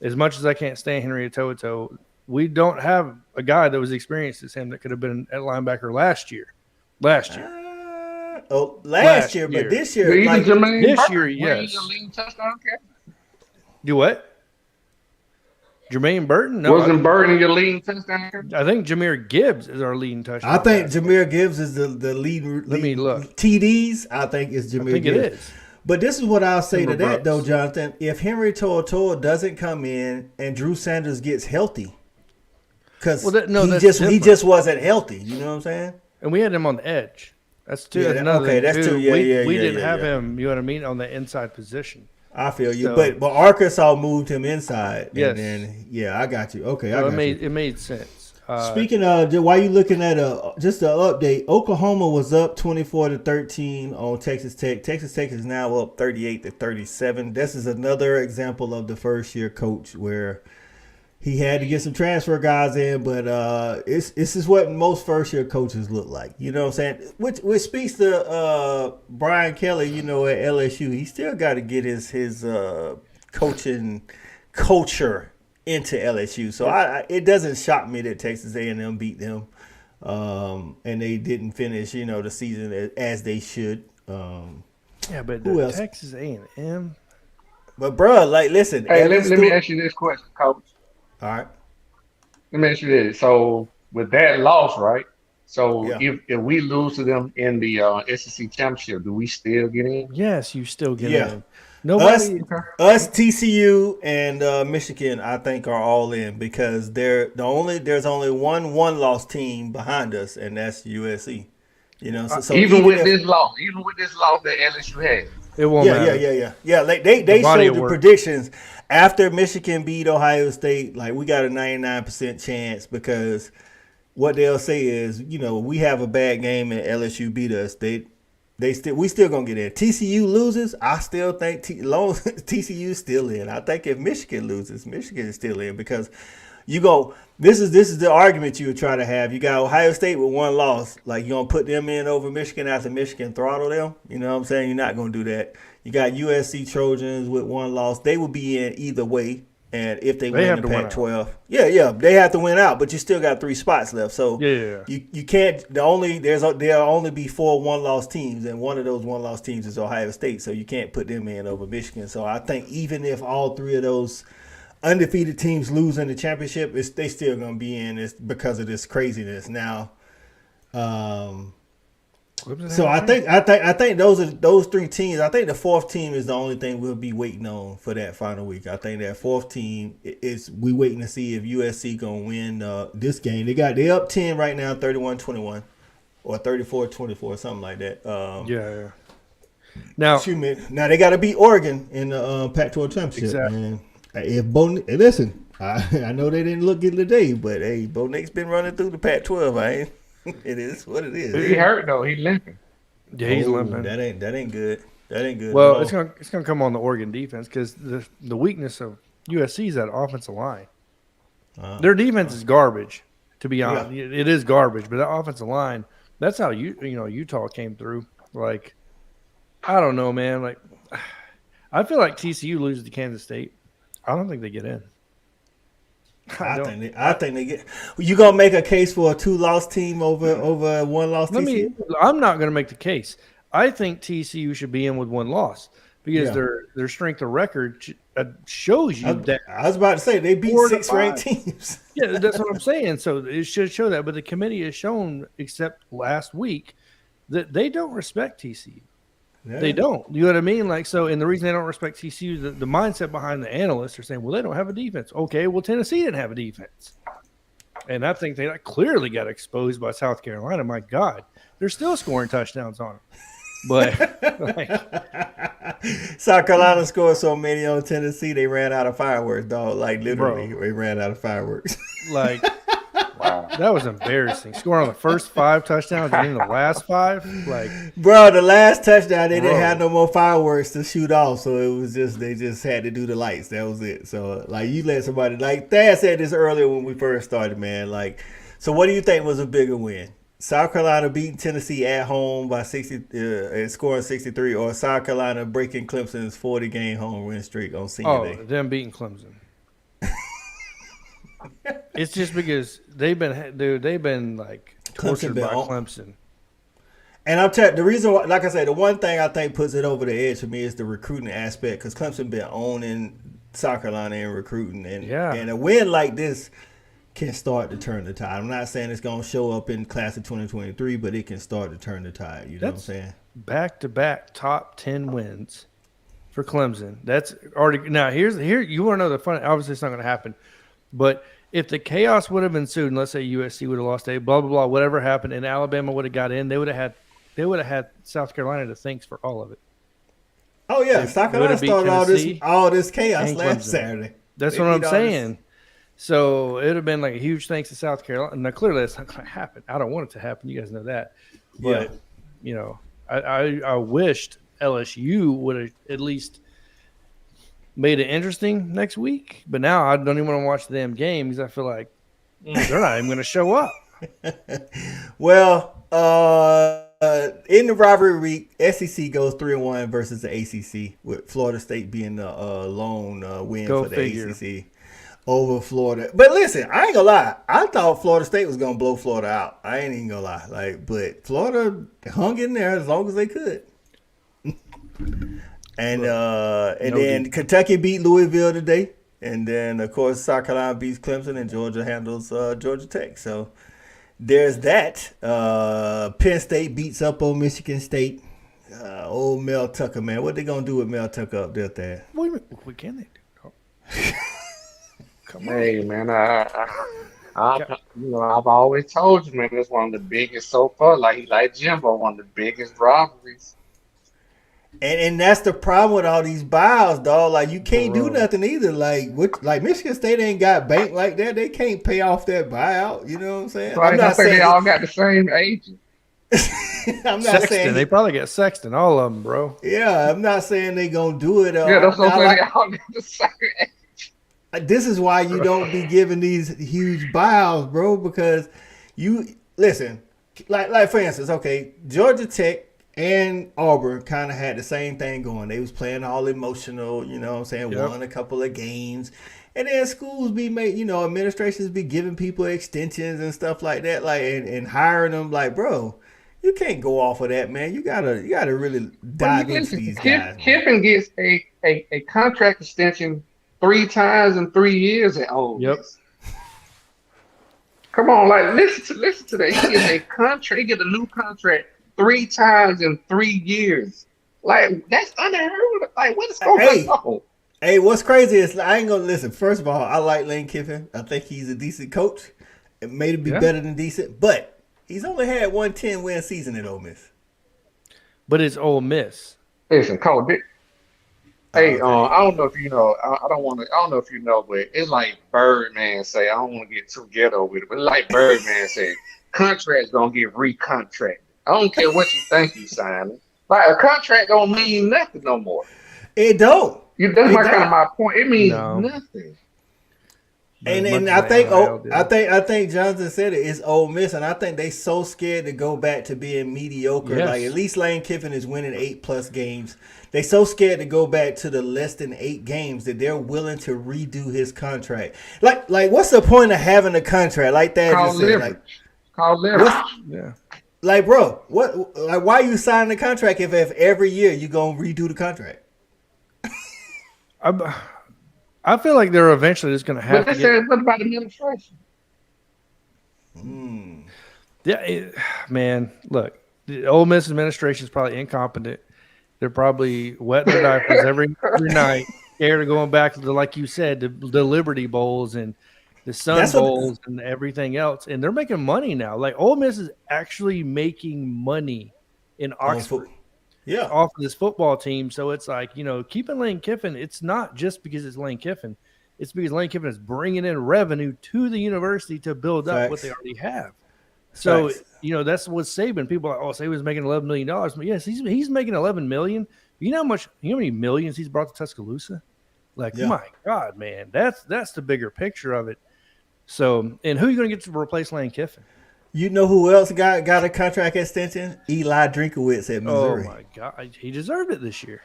as much as I can't stand Henry Toto, we don't have a guy that was experienced as him that could have been at linebacker last year. Last year, but this year, yes. Do what? Jermaine Burton? No, wasn't Burton your leading touchdown? I think Jahmyr Gibbs is our leading touchdown. I think Jahmyr Gibbs is the lead. Let me look. TDs, I think it's Jahmyr Gibbs. It is. But this is what I'll say to that, though, Jonathan. If Henry To'oTo'o doesn't come in and Drew Sanders gets healthy, because he just wasn't healthy. You know what I'm saying? And we had him on the edge. That's two. Yeah, that's two. We didn't have him. You know what I mean? On the inside position. I feel you, but Arkansas moved him inside. Yes. And then, I got you. Okay, it made sense. Speaking of, while you looking at just an update, Oklahoma was up 24-13 on Texas Tech. Texas Tech is now up 38-37. This is another example of the first year coach where he had to get some transfer guys in, but this is what most first year coaches look like. You know what I'm saying? Which speaks to Brian Kelly, at LSU. He still got to get his coaching culture into LSU. So it doesn't shock me that Texas A&M beat them, and they didn't finish, the season as they should. But who else? Texas A&M. But bro, listen. Hey, let me ask you this question, Coach. All right. Let me ask you this. So with that loss, right? So if we lose to them in the SEC championship, do we still get in? Yes, you still get in. Us, TCU, and Michigan, I think, are all in because there's only one loss team behind us, and that's USC. So even with this loss that LSU had. It won't matter. Yeah. Like they showed the work. predictions after Michigan beat Ohio State. Like we got a 99% chance because what they'll say is, we have a bad game and LSU beat us. We still gonna get in. TCU loses, I still think TCU still in. I think if Michigan loses, Michigan is still in because you go. This is the argument you would try to have. You got Ohio State with one loss. Like, you going to put them in over Michigan after Michigan throttle them? You know what I'm saying? You're not going to do that. You got USC Trojans with one loss. They will be in either way. And if they win the Pac-12. Yeah. They have to win out, but you still got 3 spots left. So you can't – there'll only be 4 one-loss teams, and one of those one-loss teams is Ohio State. So you can't put them in over Michigan. So I think even if all 3 of those – undefeated teams lose in the championship, they still gonna be in this because of this craziness. Now, so I think those 3 teams. I think the 4th team is the only thing we'll be waiting on for that final week. I think that 4th team we waiting to see if USC gonna win this game. They up 10 right now, 31-21 or 34-24, something like that. Now they got to beat Oregon in the Pac-12 championship. Exactly. And if listen, I know they didn't look good today, but hey, Bo Nick's been running through the Pac-12. It is what it is. He hurt though. He limping. Yeah, he's limping. That ain't good. That ain't good. Well, it's gonna come on the Oregon defense because the weakness of USC is that offensive line. Their defense is garbage. To be honest, it is garbage. But that offensive line, that's how Utah came through. Like, I don't know, man. Like, I feel like TCU loses to Kansas State. I don't think they get in. I think they get. You gonna make a case for a 2-loss team over a 1-loss TCU? I'm not gonna make the case. I think TCU should be in with 1 loss because their strength of record shows you that. I was about to say they beat 6 ranked teams. Yeah, that's what I'm saying. So it should show that. But the committee has shown, except last week, that they don't respect TCU. Yeah. They don't. You know what I mean? Like, so, and the reason they don't respect TCU, the mindset behind the analysts are saying, well, they don't have a defense. Okay, well, Tennessee didn't have a defense. And I think they clearly got exposed by South Carolina. My God, they're still scoring touchdowns on them. But South Carolina scored so many on Tennessee, they ran out of fireworks, dog. Like, literally, they ran out of fireworks. Like, wow, that was embarrassing. Scoring on the first 5 touchdowns and then the last 5, like, bro, the last touchdown they didn't have no more fireworks to shoot off, so it was just they just had to do the lights. That was it. So like, you let somebody, like Thad said this earlier when we first started, man. Like, so what do you think was a bigger win? South Carolina beating Tennessee at home by 60 and scoring 63, or South Carolina breaking Clemson's 40-game home win streak on senior day? Them beating Clemson. It's just because they've been like tortured by Clemson. And I'm telling the reason why, like I said, the one thing I think puts it over the edge for me is the recruiting aspect, because Clemson been owning South Carolina in recruiting, and a win like this can start to turn the tide. I'm not saying it's gonna show up in class of 2023, but it can start to turn the tide. You know what I'm saying? Back-to-back top 10 wins for Clemson. That's already now. Here you want to know the fun. Obviously, it's not going to happen. But if the chaos would have ensued, and let's say USC would have lost blah blah blah, whatever happened, and Alabama would have got in, they would have had South Carolina to thanks for all of it. Oh yeah, South Carolina started all this chaos last Saturday. That's what I'm saying. So it would have been like a huge thanks to South Carolina. Now clearly that's not going to happen. I don't want it to happen. You guys know that. But I wished LSU would have at least made it interesting next week, but now I don't even want to watch the damn game because I feel like they're not even going to show up. Well, in the rivalry week, SEC goes 3-1 versus the ACC, with Florida State being the lone win for the ACC over Florida. But listen, I ain't gonna lie, I thought Florida State was gonna blow Florida out. I ain't even gonna lie, but Florida hung in there as long as they could. And then Kentucky beat Louisville today. And then, of course, South Carolina beats Clemson, and Georgia handles Georgia Tech. So there's that. Penn State beats up on Michigan State. Old Mel Tucker, man. What they going to do with Mel Tucker up there, Thad? What can they do? Come on. Hey, man, I've always told you, man, it's one of the biggest so far. Like Jimbo, one of the biggest rivalries. And that's the problem with all these buyouts, dog. Like you can't do nothing either. Like Michigan State ain't got bank like that. They can't pay off that buyout. You know what I'm saying? So I'm not saying they all got the same agent. I'm not Sexton, saying they probably got Sexton, all of them, bro. Yeah, I'm not saying they gonna do it. Yeah, that's what I'm saying. They all got the same agent. This is why you don't be giving these huge buyouts, bro. Because you listen, like for instance, okay, Georgia Tech and Auburn kind of had the same thing going. They was playing all emotional, you know what I'm saying, won a couple of games. And then schools be made, you know, administrations be giving people extensions and stuff like that, like and hiring them. Like, bro, you can't go off of that, man. You gotta really dive into these guys. Kiffin gets a contract extension 3 times in 3 years at Ole Miss. Yep. Come on, like listen to that. He gets a contract. He get a new contract 3 times in 3 years. Like that's unheard of. Like what is going on? Hey, what's crazy is I ain't gonna listen. First of all, I like Lane Kiffin. I think he's a decent coach. It may be better than decent, but he's only had 1 10-win season at Ole Miss. But it's Ole Miss. Listen, Cole. Hey, I don't know if you know. I don't know if you know, but it's like Birdman say. I don't want to get too ghetto with it, but like Birdman say, contracts gonna get recontracted. I don't care what you think you signing. Like a contract don't mean nothing no more. It don't. That's my point. It means nothing. And I think Johnson said it. It's Ole Miss, and I think they so scared to go back to being mediocre. Yes. Like at least Lane Kiffin is winning 8+ games. They so scared to go back to the less than 8 games that they're willing to redo his contract. Like what's the point of having a contract like that? Call leverage. Yeah. Like, bro, why are you signing a contract if every year you gonna redo the contract? I feel like they're eventually just going to have to get... What about administration? Yeah, man, look, the Ole Miss administration is probably incompetent. They're probably wetting their diapers every night, scared of going back to like you said, the Liberty Bowls and the Sun Bowls and everything else. And they're making money now. Like Ole Miss is actually making money in Oxford. Yeah, off of this football team. So it's like, you know, keeping Lane Kiffin, it's not just because it's Lane Kiffin. It's because Lane Kiffin is bringing in revenue to the university to build up what they already have. So, you know, that's what's Saban. People are like, oh, Saban's making $11 million. But yes, he's making $11 million. You know how many millions he's brought to Tuscaloosa? Like, my God, man, that's the bigger picture of it. So, and who are you going to get to replace Lane Kiffin? You know who else got a contract extension? Eli Drinkowitz at Missouri. Oh, my God. He deserved it this year.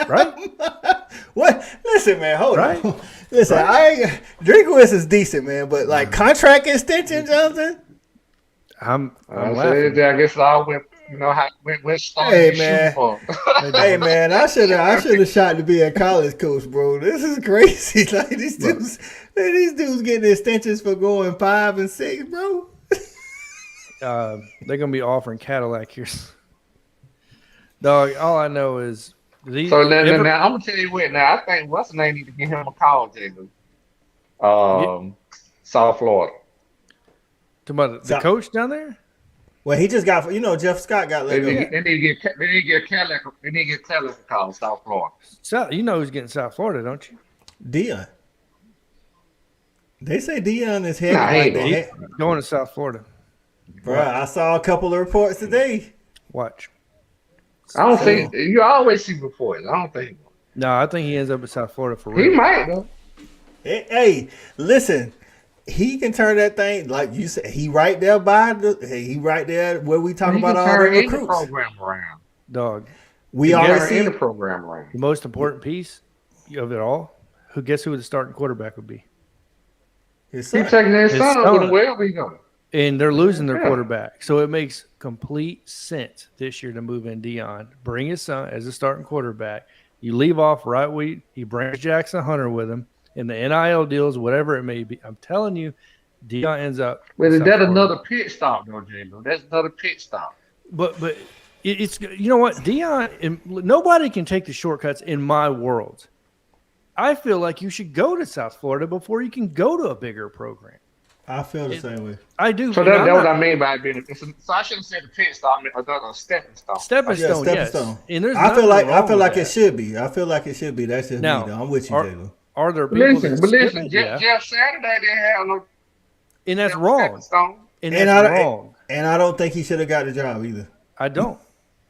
Right? What? Listen, man, hold on. Listen, Drinkowitz is decent, man, but like contract extension, Jonathan? I'm laughing. I guess I went, you know, went Hey, man, I should have shot to be a college coach, bro. This is crazy. Like these dudes getting extensions for going 5 and 6, bro. They're gonna be offering Cadillac here. Dog, all I know is now I'm gonna tell you what. Now I think what's the name need to give him a call, Jacob. South Florida. Talking about the coach down there. Well, he just got, you know, Jeff Scott got let go. They need to get Cadillac a call, South Florida. So you know who's getting South Florida, don't you? Deion. They say Deion is headed going to South Florida. Bro, I saw a couple of reports today. Watch. I don't think you always see reports. I don't think. No, I think he ends up in South Florida for real. He might though. Hey, listen. He can turn that thing, like you said. He right there where we talk about all the recruits. Program around. Dog. We already see the program around. The most important piece of it all. Guess who the starting quarterback would be? His son. He's taking his son. Where we going? And they're losing their quarterback, so it makes complete sense this year to move in Deion, bring his son as a starting quarterback. You leave off right where he brings Jackson Hunter with him. In the NIL deals, whatever it may be, I'm telling you, Deion ends up. But is that another pit stop, though, J-Lo? That's another pit stop. But it's you know what, Deion, nobody can take the shortcuts in my world. I feel like you should go to South Florida before you can go to a bigger program. I feel the same way. I do. So and that's I'm what not- I mean by being. So I shouldn't say the pit stop. I mean, a stepping stone. Stepping Yeah, stone, stepping yes. stone. And there's I feel nothing like wrong with it that. should be. I feel like it should be. That's just Now, me, though. I'm with you, Jalen. Are there people that But skip listen, it? Yeah. Jeff Saturday didn't have no And that's stepping wrong. stone. And And that's I, wrong. and I don't think he should have got the job either. I don't.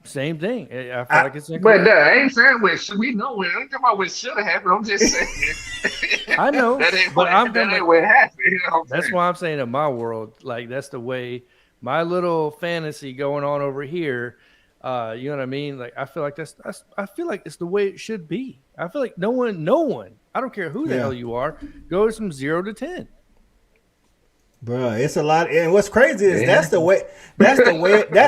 Same thing. I feel like it's incorrect. But I ain't saying we know it. I ain't talking about what should have happened. I'm just saying. I know, that ain't but what, that ain't what happened. You know what I'm That's saying? why I'm saying in my world, like that's the way my little fantasy going on over here. You know what I mean? Like I feel like I feel like it's the way it should be. I feel like no one. I don't care who the hell you are, goes from 0 to 10. Bruh, it's a lot. And what's crazy is that's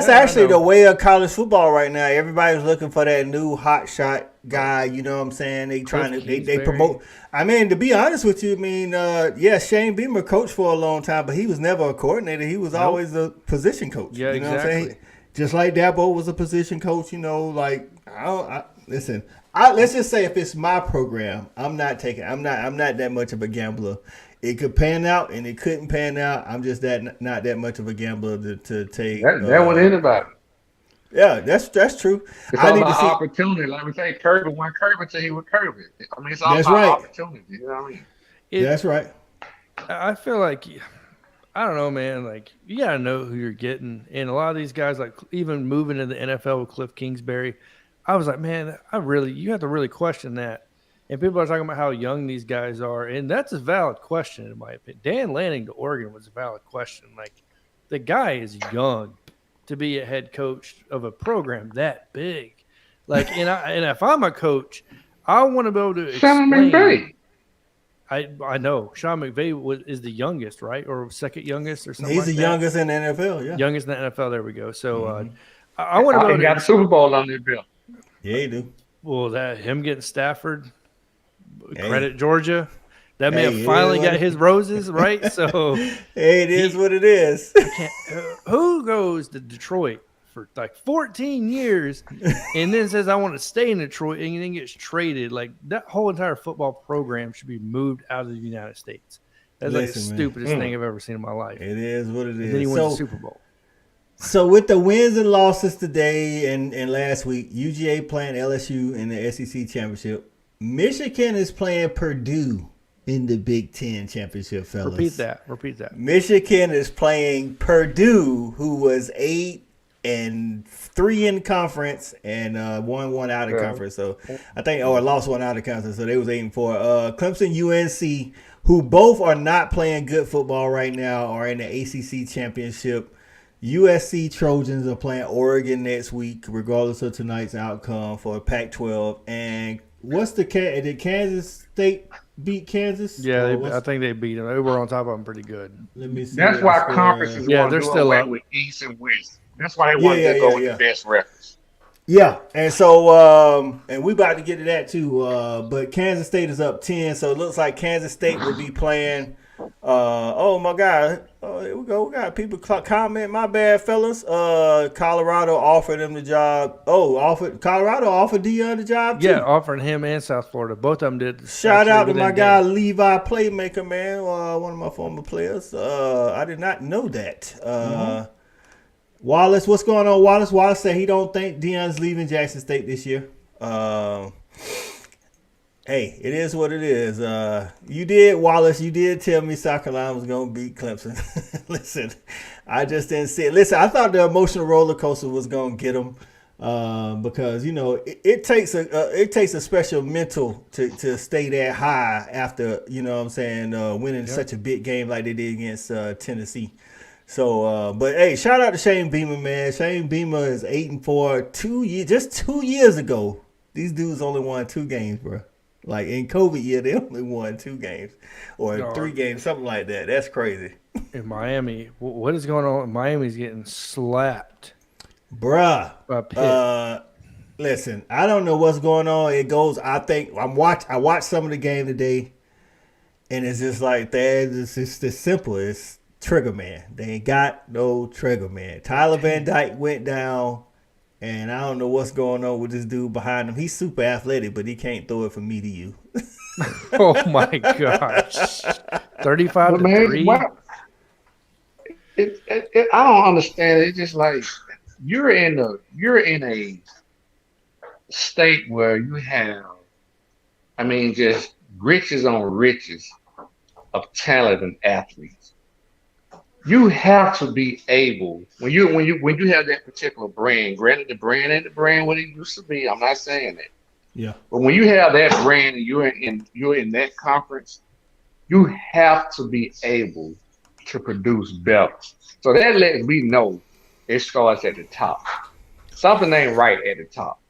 actually the way of college football right now. Everybody's looking for that new hot shot guy. You know what I'm saying? They trying to they promote. I mean, to be honest with you, I mean, Shane Beamer coached for a long time, but he was never a coordinator. He was always a position coach. Yeah, you know exactly. what I'm saying? Just like Dabo was a position coach. You know, like listen. Let's just say if it's my program, I'm not that much of a gambler. It could pan out and it couldn't pan out. I'm just not that much of a gambler to take. That was anybody. Yeah, that's true. It's all about opportunity. Like we say, Kirby won Kirby until he was Kirby. I mean, it's all about opportunity. You know what I mean? That's right. I feel like, I don't know, man. Like you gotta know who you're getting, and a lot of these guys, like even moving to the NFL with Cliff Kingsbury, I was like, man, you have to really question that. And people are talking about how young these guys are, and that's a valid question in my opinion. Dan Lanning to Oregon was a valid question. Like, the guy is young to be a head coach of a program that big. Like, and if I'm a coach, I want to be able to explain. Sean McVay. I know Sean McVay is the youngest, right, or second youngest, or something. He's the youngest in the NFL. Yeah, youngest in the NFL. There we go. So I want to be able to got a Super Bowl on their bill. Yeah, he do. Well, him getting Stafford. Credit Georgia. That man finally got his roses, right? So it is what it is. Who goes to Detroit for like 14 years and then says I want to stay in Detroit and then gets traded? Like that whole entire football program should be moved out of the United States. That's like the stupidest thing I've ever seen in my life. It is what it is. And then he wins the Super Bowl. So with the wins and losses today and last week, UGA playing LSU in the SEC championship. Michigan is playing Purdue in the Big Ten championship, fellas. Repeat that. Michigan is playing Purdue, who was 8-3 in conference and won one out of conference. So I think, lost one out of conference. So they was 8-4. Clemson, UNC, who both are not playing good football right now, are in the ACC championship. USC Trojans are playing Oregon next week, regardless of tonight's outcome for Pac-12. And did Kansas State beat Kansas? Yeah, I think they beat them. They were on top of them pretty good. Let me see. That's why conferences want to do away with East and West. That's why they want to go with the best records. Yeah, and so and we about to get to that too. But Kansas State is up 10, so it looks like Kansas State will be playing. Oh my God! Here we go. We got people comment. My bad, fellas. Colorado offered him the job. Colorado offered Deion the job too. Yeah, offering him and South Florida. Both of them did. Shout out to my guy Levi Playmaker, man. One of my former players. I did not know that. Wallace, what's going on, Wallace? Wallace said he don't think Deion's leaving Jackson State this year. Hey, it is what it is. Wallace, you did tell me South Carolina was going to beat Clemson. Listen, I just didn't see it. Listen, I thought the emotional roller coaster was going to get them because, it takes a special mental to stay that high after, winning such a big game like they did against Tennessee. So, but hey, shout out to Shane Beamer, man. Shane Beamer is 8-4. Just 2 years ago, these dudes only won 2 games, bro. Like in COVID year, they only won 2 games or 3 games, something like that. That's crazy. In Miami, what is going on? Miami's getting slapped, bruh. Listen, I don't know what's going on. It goes. I watched some of the game today, and it's just like that. It's just as simple. It's trigger man. They ain't got no trigger man. Tyler Van Dyke went down. And I don't know what's going on with this dude behind him. He's super athletic, but he can't throw it from me to you. Oh, my gosh. 35-3. I don't understand it. It's just like you're in a state where you have, I mean, just riches on riches of talent and athletes. You have to be able when you have that particular brand. Granted, the brand ain't the brand what it used to be. I'm not saying that, Yeah. but when you have that brand and you're in that conference, you have to be able to produce better. So that lets me know it starts at the top. Something ain't right at the top,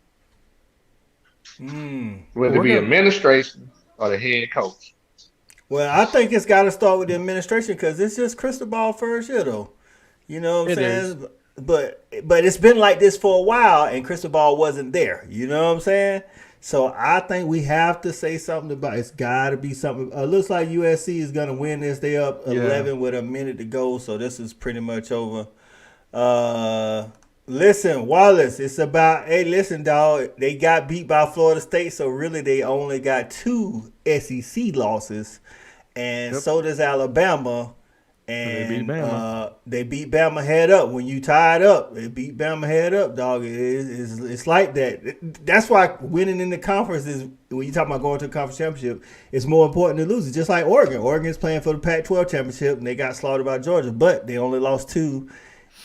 Mm. Well, whether it we're be gonna. administration or the head coach. Well, I think it's got to start with the administration because it's just crystal ball first year, though. You know what I'm It is. saying? But it's been like this for a while, and crystal ball wasn't there. You know what I'm saying? So I think we have to say something about it's got to be something. Looks like USC is gonna win this. They up Yeah. 11 with a minute to go, so this is pretty much over. Uh, Listen, Wallace, it's about. Hey, listen, dog. They got beat by Florida State, so really they only got 2 SEC losses, and Yep. so does Alabama. They beat And Bama. they beat Bama head up. When you tied up, they beat Bama head up, dog. It's like that. That's why winning in the conference is, when you talk about going to the conference championship, it's more important than losing. Just like Oregon. Oregon's playing for the Pac-12 championship, and they got slaughtered by Georgia, but they only lost 2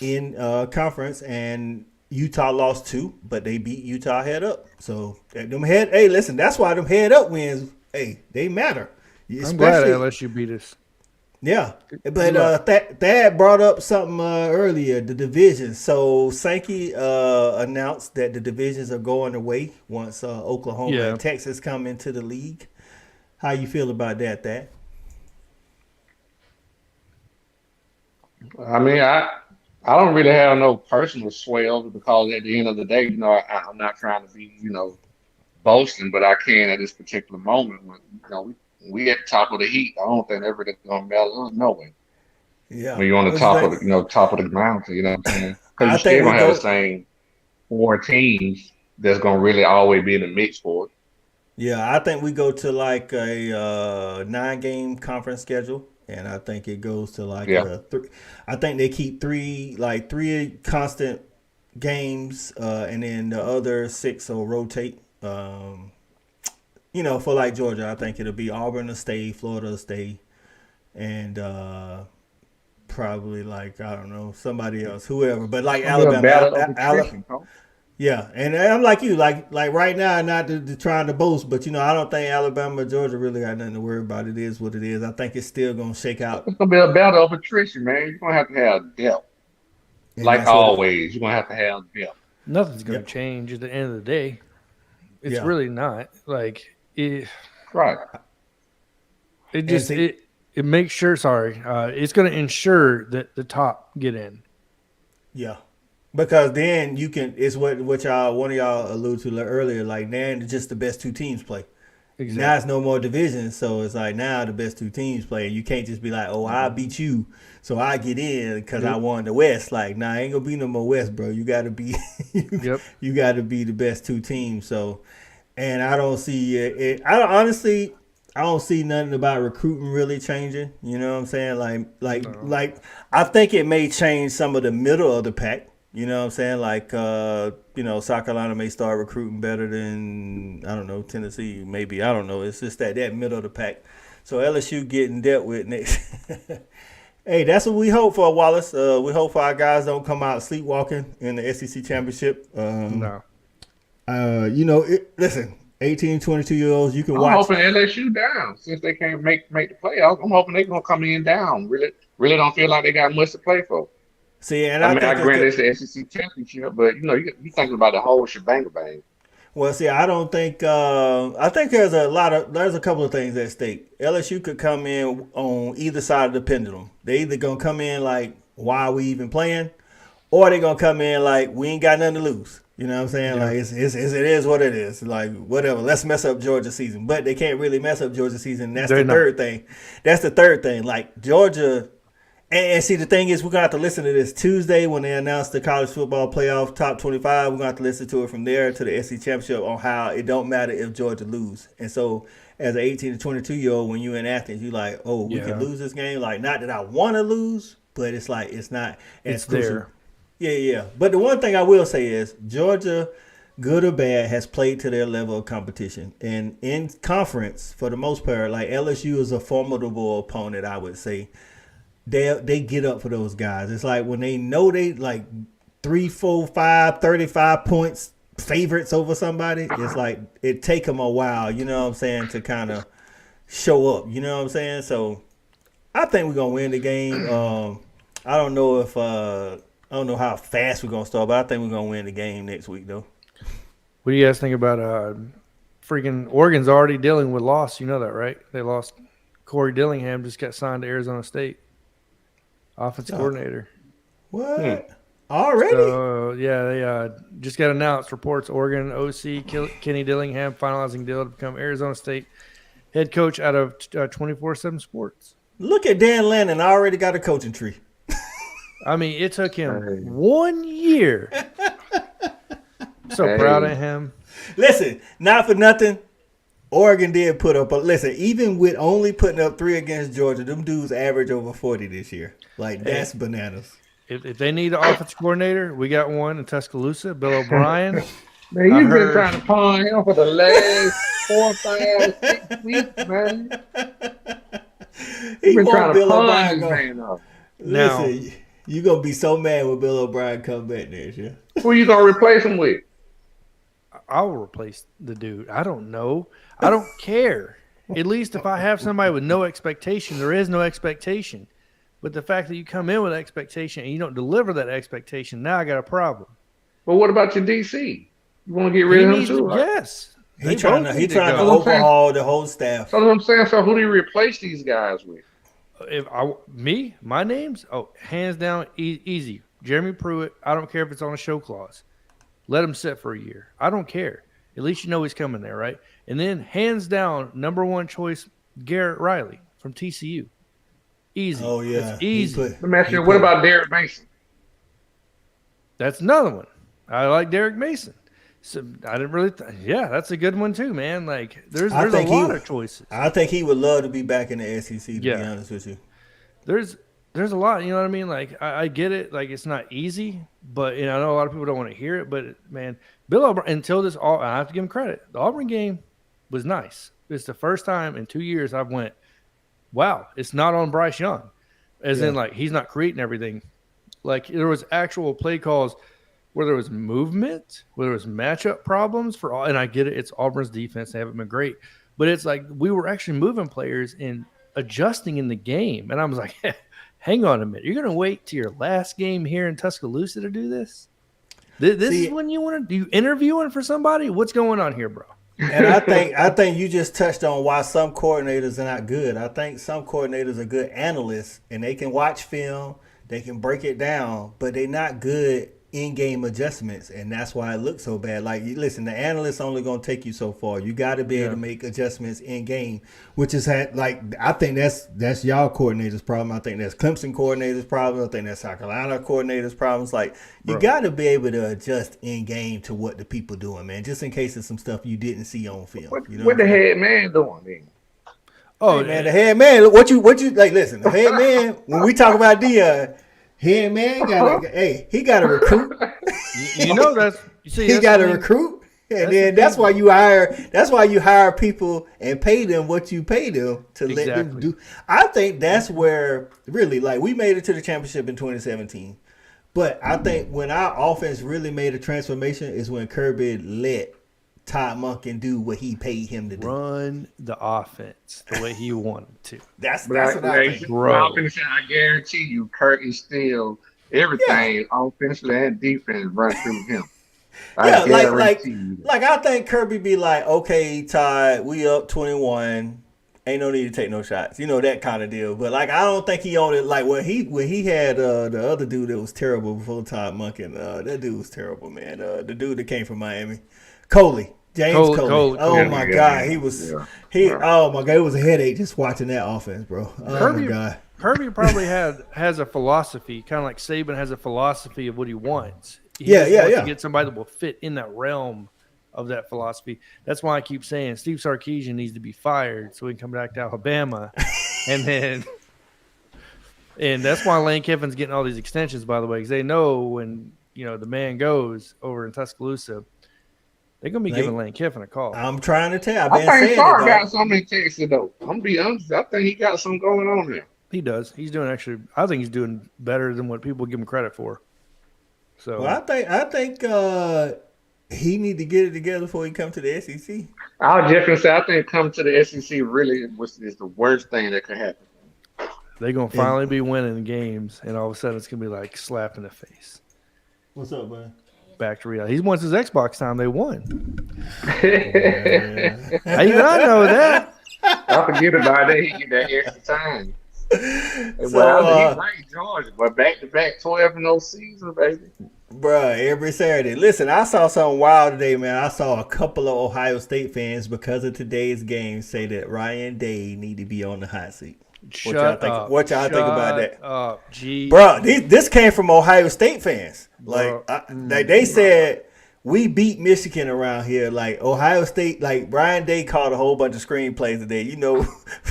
in conference, and Utah lost 2, but they beat Utah head up. So hey, listen, that's why them head up wins, hey, they matter. I'm glad LSU beat us. Yeah, but Thad brought up something earlier, the division. So Sankey announced that the divisions are going away once Oklahoma and Texas come into the league. How you feel about that, Thad? I mean, I don't really have no personal sway over it because at the end of the day, I'm not trying to be, boasting, but I can at this particular moment when we at the top of the heat. I don't think everything's gonna matter. No way. Yeah, When you're on the what you top of think? top of the mountain, you know what I'm saying? Because I you're think still we gonna have the go. same 4 teams that's gonna really always be in the mix for it. Yeah, I think we go to like a 9-game conference schedule, and I think it goes to like Yeah. a three. I think they keep three constant games, and then the other 6 will rotate. For like Georgia, I think it'll be Auburn to stay, Florida to stay, and probably like I don't know somebody else, whoever. But like It's gonna be a Alabama, battle of attrition, coach. yeah, and I'm like you, like right now, not to trying to boast, but I don't think Alabama or Georgia really got nothing to worry about. It is what it is. I think it's still gonna shake out, It's gonna be a battle of attrition, man. You're gonna have to have depth. and Like that's what it. always, you're gonna have to have depth. Nothing's going Yep. to change at the end of the day. It's Yeah, really not. Like it Right. just see, it makes sure. Sorry, it's going to ensure that the top get in. yeah, because then you can. It's what y'all one of y'all alluded to earlier. Like then just the best 2 teams play. Now it's Exactly. no more divisions, so it's like now the best 2 teams play. And you can't just be like, oh, I beat you, so I get in because I Yep. won the West. Like, nah, ain't gonna be no more West, bro. You got to be, Yep. you got to be the best 2 teams. So, and I don't see it. I don't see nothing about recruiting really changing. You know what I'm saying? No. Like I think it may change some of the middle of the pack. You know what I'm saying? Like, South Carolina may start recruiting better than, I don't know, Tennessee, maybe. I don't know. It's just that middle of the pack. So LSU getting dealt with next. Hey, that's what we hope for, Wallace. We hope our guys don't come out sleepwalking in the SEC championship. No. Listen, 18, 22-year-olds, you can I'm watch. hoping LSU down since they can't make the playoffs. I'm hoping they're gonna come in down. Really don't feel like they got much to play for. See, and I I mean, I think it's grant the. it's the SEC championship, but you thinking about the whole shebang bang. Well, see, I don't think. I think there's a couple of things at stake. LSU could come in on either side of the pendulum. They either gonna come in like, why are we even playing, or they gonna come in like, we ain't got nothing to lose. You know what I'm saying? Yeah. Like it is what it is. Like whatever. Let's mess up Georgia season, but they can't really mess up Georgia season. That's They're the not. third thing. That's the third thing. Like Georgia. And see, the thing is, we're going to have to listen to this Tuesday when they announce the college football playoff top 25. We're going to have to listen to it from there to the SEC championship on how it don't matter if Georgia lose. And so as an 18 to 22-year-old, when you're in Athens, you're like, oh, we Yeah. can lose this game. Like, not that I want to lose, but it's like it's not as It's there. Yeah. But the one thing I will say is Georgia, good or bad, has played to their level of competition. And in conference, for the most part, like LSU is a formidable opponent, I would say. They get up for those guys. It's like when they know they like 3, 4, 5, 35 points favorites over somebody, it's like it take them a while, you know what I'm saying, to kind of show up, you know what I'm saying? So I think we're gonna win the game. I don't know if I don't know how fast we're gonna start, but I think we're gonna win the game next week though. What do you guys think about freaking Oregon's already dealing with loss? You know that, right? They lost Corey Dillingham, just got signed to Arizona State. Offensive coordinator. What? Already? So, yeah, they just got announced. Reports Oregon OC Kenny Dillingham finalizing deal to become Arizona State head coach out of 24/7 Sports. Look at Dan Lannon. Already got a coaching tree. I mean, it took him 1 year. So proud of him. Listen, not for nothing. Oregon did put up, but listen, even with only putting up 3 against Georgia, them dudes average over 40 this year. Like, that's bananas. If they need an offensive coordinator, we got one in Tuscaloosa, Bill O'Brien. Man, you've been trying to pawn him for the last 4, 5, 6 weeks, man. You've been trying to pawn this man up. Listen, you're going to be so mad when Bill O'Brien come back next year. Who you going to replace him with? I'll replace the dude. I don't know. I don't care. At least if I have somebody with no expectation, there is no expectation. But the fact that you come in with expectation and you don't deliver that expectation, now I got a problem. Well, what about your DC? You want to get rid of him too? Right? Yes. He trying to overhaul the whole staff. That's what I'm saying. So who do you replace these guys with? My name's hands down easy. Jeremy Pruitt. I don't care if it's on a show clause. Let him sit for a year. I don't care. At least you know he's coming there, right? And then hands down, number 1 choice, Garrett Riley from TCU. Easy. Oh yeah, it's easy. Let me ask you, what about Derek Mason? That's another one. I like Derek Mason. So I didn't really. That's a good one too, man. Like there's a lot of choices. I think he would love to be back in the SEC. To be honest with you, there's a lot. You know what I mean? Like I get it. Like it's not easy, but I know a lot of people don't want to hear it. But man, Bill Auburn, until this, I have to give him credit. The Auburn game was nice. It's the first time in 2 years I've went, wow, it's not on Bryce Young, as in like he's not creating everything. Like there was actual play calls where there was movement, where there was matchup problems for all. And I get it, it's Auburn's defense; they haven't been great, but it's like we were actually moving players and adjusting in the game. And I was like, hang on a minute, you're going to wait to your last game here in Tuscaloosa to do this? This is when you want to do interviewing for somebody? What's going on here, bro? And I think you just touched on why some coordinators are not good. I think some coordinators are good analysts, and they can watch film, they can break it down, but they're not good in-game adjustments, and that's why it looks so bad. Like, listen, the analyst's only going to take you so far. You got to be able to make adjustments in-game, which is like I think that's y'all coordinators' problem. I think that's Clemson coordinators' problem. I think that's South Carolina coordinators' problems. Like, you got to be able to adjust in-game to what the people doing, man, just in case there's some stuff you didn't see on film. What the head man doing then? Oh, hey, man, the head man. What you like? Listen, the head man. When we talk about Dion, head man he got to recruit. You know that's you see. He got to recruit, and then that's why you hire. That's why you hire people and pay them what you pay them to let them do. I think that's where really like we made it to the championship in 2017, but I think when our offense really made a transformation is when Kirby let Todd Monken do what he paid him to do. Run the offense the way he wanted to. That's what I think. I guarantee you, Kirk is still everything offensively and defense run through him. Like I think Kirby be like, okay, Todd, we up 21. Ain't no need to take no shots. You know, that kind of deal. But like I don't think he owned it like when he had the other dude that was terrible before Todd Monken. That dude was terrible, man. The dude that came from Miami. James Coley. Oh my God, he was oh my God, it was a headache just watching that offense, bro. Oh my God. Kirby probably has a philosophy, kind of like Saban has a philosophy of what he wants. He wants to get somebody that will fit in that realm of that philosophy. That's why I keep saying Steve Sarkisian needs to be fired so he can come back to Alabama, and then And that's why Lane Kiffin's getting all these extensions, by the way, because they know when the man goes over in Tuscaloosa, they're gonna be giving Lane Kiffin a call. I'm trying to tell. I think Sarr got something in Texas though. I'm gonna be honest. I think he got something going on there. He does. He's doing I think he's doing better than what people give him credit for. So well, I think he need to get it together before he comes to the SEC. I was just gonna say I think coming to the SEC really is the worst thing that could happen. They're gonna finally be winning games, and all of a sudden it's gonna be like slap in the face. What's up, man? Back to reality. Once his Xbox time, they won. Even I know that. I forget about that. He get that extra time. Well, he's like Georgia, but back-to-back 12-0 season, baby. Bruh, every Saturday. Listen, I saw something wild today, man. I saw a couple of Ohio State fans, because of today's game, say that Ryan Day need to be on the hot seat. What y'all think about that? Gee. Bruh, this came from Ohio State fans. Like, they said, we beat Michigan around here. Like, Ohio State, like, Ryan Day called a whole bunch of screenplays today. You know,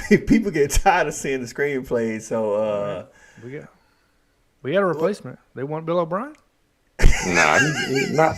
people get tired of seeing the screenplays. So, we got a replacement. They want Bill O'Brien? Nah,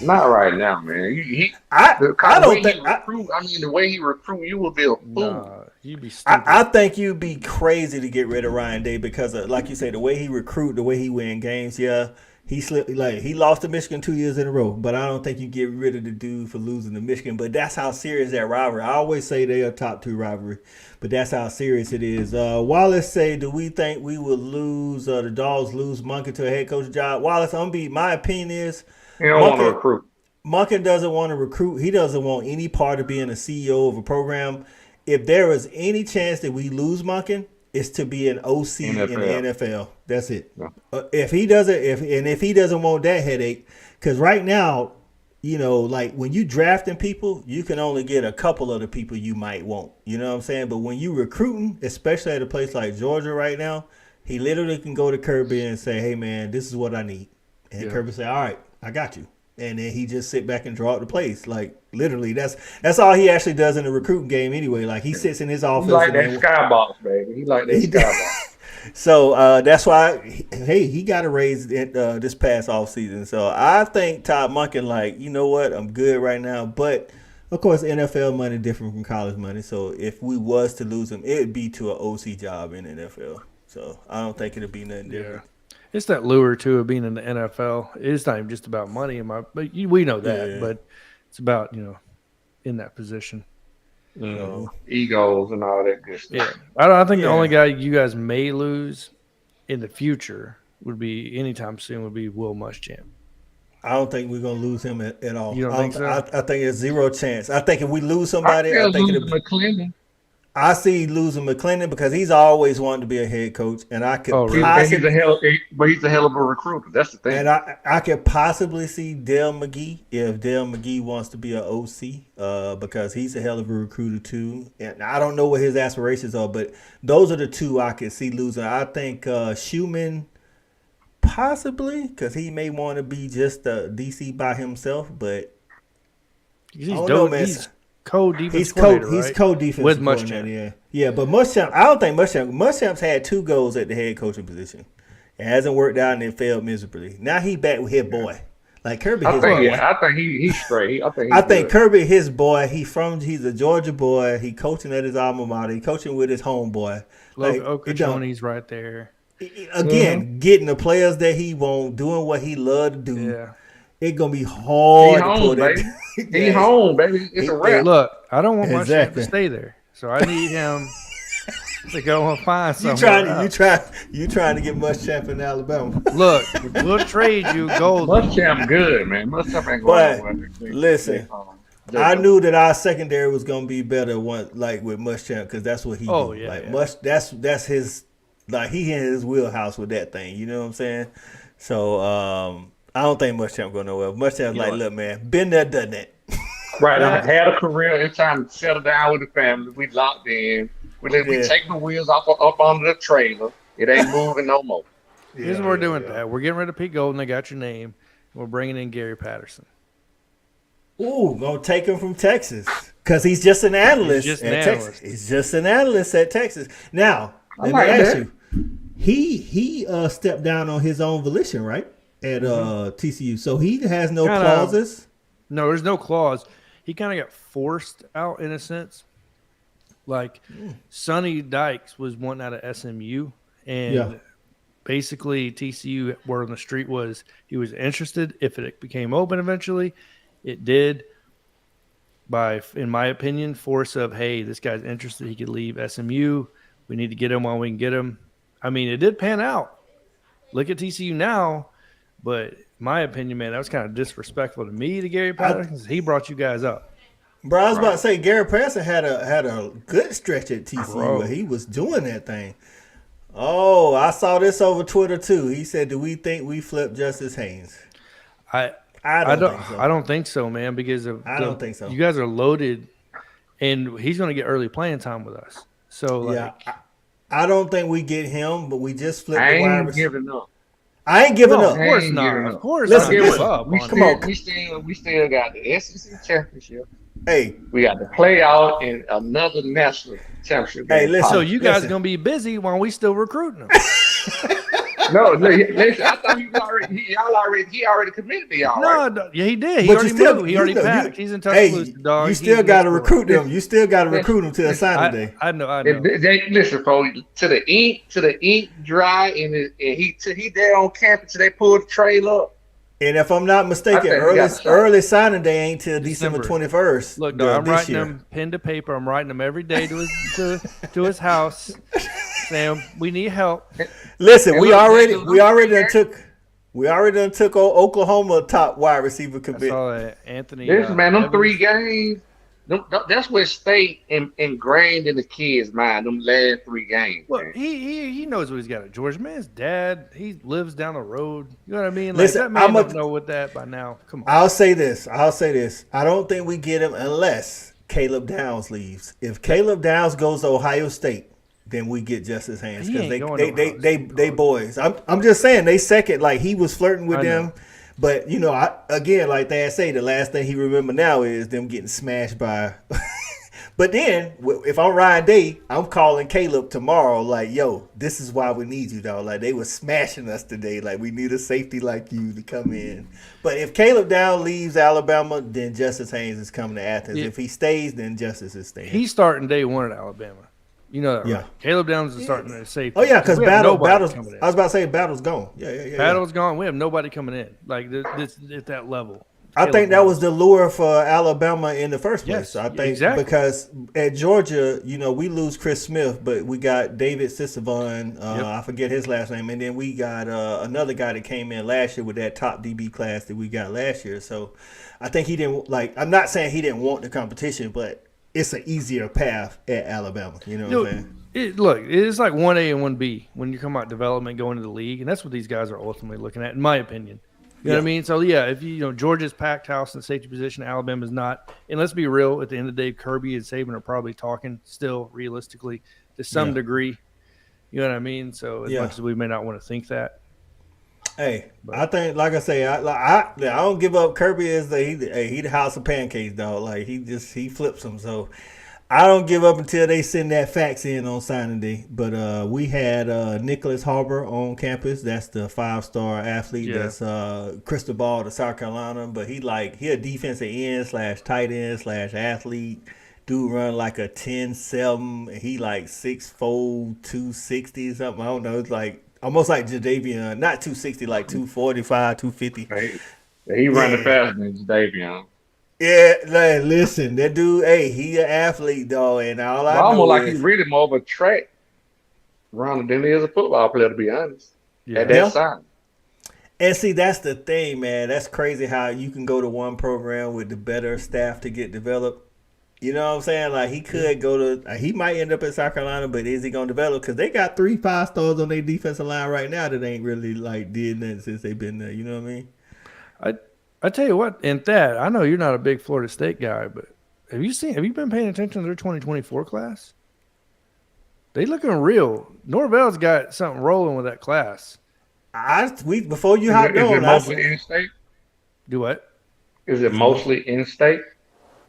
not right now, man. I don't think. The way he recruit, you will be a fool. Nah, you'd be stupid. I think you'd be crazy to get rid of Ryan Day because of, like you say, the way he recruit, the way he win games. Yeah, he slipped. Like, he lost to Michigan 2 years in a row, but I don't think you get rid of the dude for losing to Michigan. But that's how serious that rivalry. I always say they are top 2 rivalry, but that's how serious it is. Wallace say, do we think we will lose? The Dogs lose Monken to a head coach job? Wallace, my opinion is he don't want to recruit. Monken doesn't want to recruit. He doesn't want any part of being a CEO of a program. If there is any chance that we lose Monken, it's to be an OC in the NFL. That's it. Yeah. If he doesn't want that headache, because right now, like when you drafting people, you can only get a couple of the people you might want. You know what I'm saying? But when you recruiting, especially at a place like Georgia right now, he literally can go to Kirby and say, "Hey man, this is what I need," and Kirby say, "All right, I got you." And then he just sit back and draw up the plays. Like, literally, that's all he actually does in the recruiting game anyway. Like, he sits in his office. He like that skybox, baby. He like that skybox. So, that's why, he got a raise this past offseason. So, I think Todd Monken, like, you know what? I'm good right now. But, of course, NFL money different from college money. So, if we was to lose him, it would be to an OC job in the NFL. So, I don't think it would be nothing different. It's that lure too of being in the NFL. It's not even just about money, but we know that. But it's about in that position, egos and all that good stuff. Yeah, I think the only guy you guys may lose in the future would be anytime soon would be Will Muschamp. I don't think we're gonna lose him at all. You don't think so? I think there's zero chance. I think if we lose somebody, I think it'll be McClendon. I see losing McClendon because he's always wanted to be a head coach, and I could he's a hell of a recruiter. That's the thing. And I could possibly see Dale McGee if Dale McGee wants to be an OC, because he's a hell of a recruiter too. And I don't know what his aspirations are, but those are the two I could see losing. I think Schumann possibly, because he may want to be just a DC by himself, but he's co-defense coordinator, He's co-defense with Muschamp. Yeah, but Muschamp, I don't think Muschamp's had 2 goals at the head coaching position. It hasn't worked out and it failed miserably. Now he back with his boy. Like Kirby, I think he's straight. I think Kirby, his boy. He's a Georgia boy. He coaching at his alma mater. He coaching with his homeboy. Like Okeechobeen's right there. Again, getting the players that he want, doing what he love to do. Yeah. It's gonna be hard to put it. He home, baby. It's a wrap. Look, I don't want Muschamp to stay there, so I need him to go and find something. You trying to get Muschamp in Alabama? Look, we'll trade you gold. Muschamp good, man. Muschamp ain't going nowhere. Listen, I knew that our secondary was gonna be better with Muschamp because that's what he do. That's his, like, he in his wheelhouse with that thing. You know what I'm saying? So I don't think Muschamp going nowhere. Muschamp's like, look, man, been there, done that. Right. I had a career. It's time to settle down with the family. We locked in. We take the wheels up under the trailer. It ain't moving no more. Here's what we're doing. We're getting rid of Pete Golden. They got your name. We're bringing in Gary Patterson. Ooh, gonna take him from Texas because he's just an analyst at Texas. He's just an analyst at Texas. Now, let me ask you. he stepped down on his own volition, right? At TCU, so he has no clauses. No, there's no clause. He kind of got forced out in a sense. Like Sonny Dykes was wanting out of SMU, and basically TCU word on the street was he was interested if it became open eventually. It did. By, in my opinion, force of, hey, this guy's interested. He could leave SMU. We need to get him while we can get him. I mean, it did pan out. Look at TCU now. But in my opinion, man, that was kind of disrespectful to me, to Gary Patterson, because he brought you guys up. Bro, I was about to say, Gary Patterson had a good stretch at TCU where he was doing that thing. Oh, I saw this over Twitter, too. He said, do we think we flipped Justice Haynes? I don't think so, man, because I don't think so. You guys are loaded, and he's going to get early playing time with us. So, I don't think we get him, but we just flipped the wide receiver. Giving up. I ain't giving up. Of course not. Of course not. We still got the SEC championship. Hey, we got the playoff and another national championship. Hey, listen. So you guys are gonna be busy while we still recruiting them. No, listen. I thought he already committed to y'all. No, yeah, he did. He already packed. He's in touch with the dog. You still got to recruit them. You still got to recruit them to a signing day. I know. Listen, folks. To the ink dry, and he there on campus. They pull the trail up. And if I'm not mistaken, early signing day ain't till December 21st. Look, dog, I'm writing them pen to paper. I'm writing them every day to his house. Sam, we need help. Listen, we already done took Oklahoma top wide receiver commit. I saw that. Anthony. Listen, man, them 3 games. That's what stayed ingrained in the kids' mind. Them last 3 games. Well, he knows what he's got at Georgia. Man, his dad, he lives down the road. You know what I mean? Like, listen, that man don't know what that by now. Come on. I'll say this. I don't think we get him unless Caleb Downs leaves. If Caleb Downs goes to Ohio State, then we get Justice Haynes because they boys. I'm just saying they second. Like he was flirting with them. But, you know, again, like they say, the last thing he remember now is them getting smashed by. But then, if I'm Ryan Day, I'm calling Caleb tomorrow like, yo, this is why we need you, dog. Like, they were smashing us today. Like, we need a safety like you to come in. But if Caleb Down leaves Alabama, then Justice Haynes is coming to Athens. Yeah. If he stays, then Justice is staying. He's starting day 1 at Alabama. You know that, right? Caleb Downs is starting at safety. Oh, yeah, because Battle's I was about to say Battle's gone. Yeah. Battle's gone. We have nobody coming in. Like, this at that level. I think that was the lure for Alabama in the first place. Yes, I think exactly. Because at Georgia, you know, we lose Chris Smith, but we got David Sisavon. I forget his last name. And then we got another guy that came in last year with that top DB class that we got last year. So I think he didn't I'm not saying he didn't want the competition, but it's an easier path at Alabama. You know what I'm saying? Look, it's like 1A and 1B when you come out development, going to the league, and that's what these guys are ultimately looking at, in my opinion. You know what I mean? So, yeah, if Georgia's packed house in the safety position, Alabama's not. And let's be real, at the end of the day, Kirby and Saban are probably talking still realistically to some degree. You know what I mean? So, as much as we may not want to think that. Hey, I think, like I say, I don't give up. Kirby is he the house of pancakes, dog. Like, he flips them. So, I don't give up until they send that fax in on signing day. But we had Nicholas Harbor on campus. That's the 5-star athlete. Yeah. That's crystal ball to South Carolina. But he a defensive end / tight end / athlete. Dude run like a 10-7. He like 6'4", 260 something. I don't know. It's like almost like Jadavion. Not 260, like 245, 250. Right. He running faster than Jadavion. Yeah, like, listen, that dude, he an athlete, dog, and all I know almost like he's really more of a track runner than he is a football player, to be honest. Yeah. At that time. And see, that's the thing, man. That's crazy how you can go to one program with the better staff to get developed. You know what I'm saying? Like, he could go to he might end up in South Carolina, but is he going to develop? Because they got 3 5-stars on their defensive line right now that ain't really, did nothing since they've been there. You know what I mean? I tell you what, and Thad, I know you're not a big Florida State guy, but have you been paying attention to their 2024 class? They looking real. Norvell's got something rolling with that class. Before you hopped on, is it mostly in-state? Do what? Is it mostly in-state?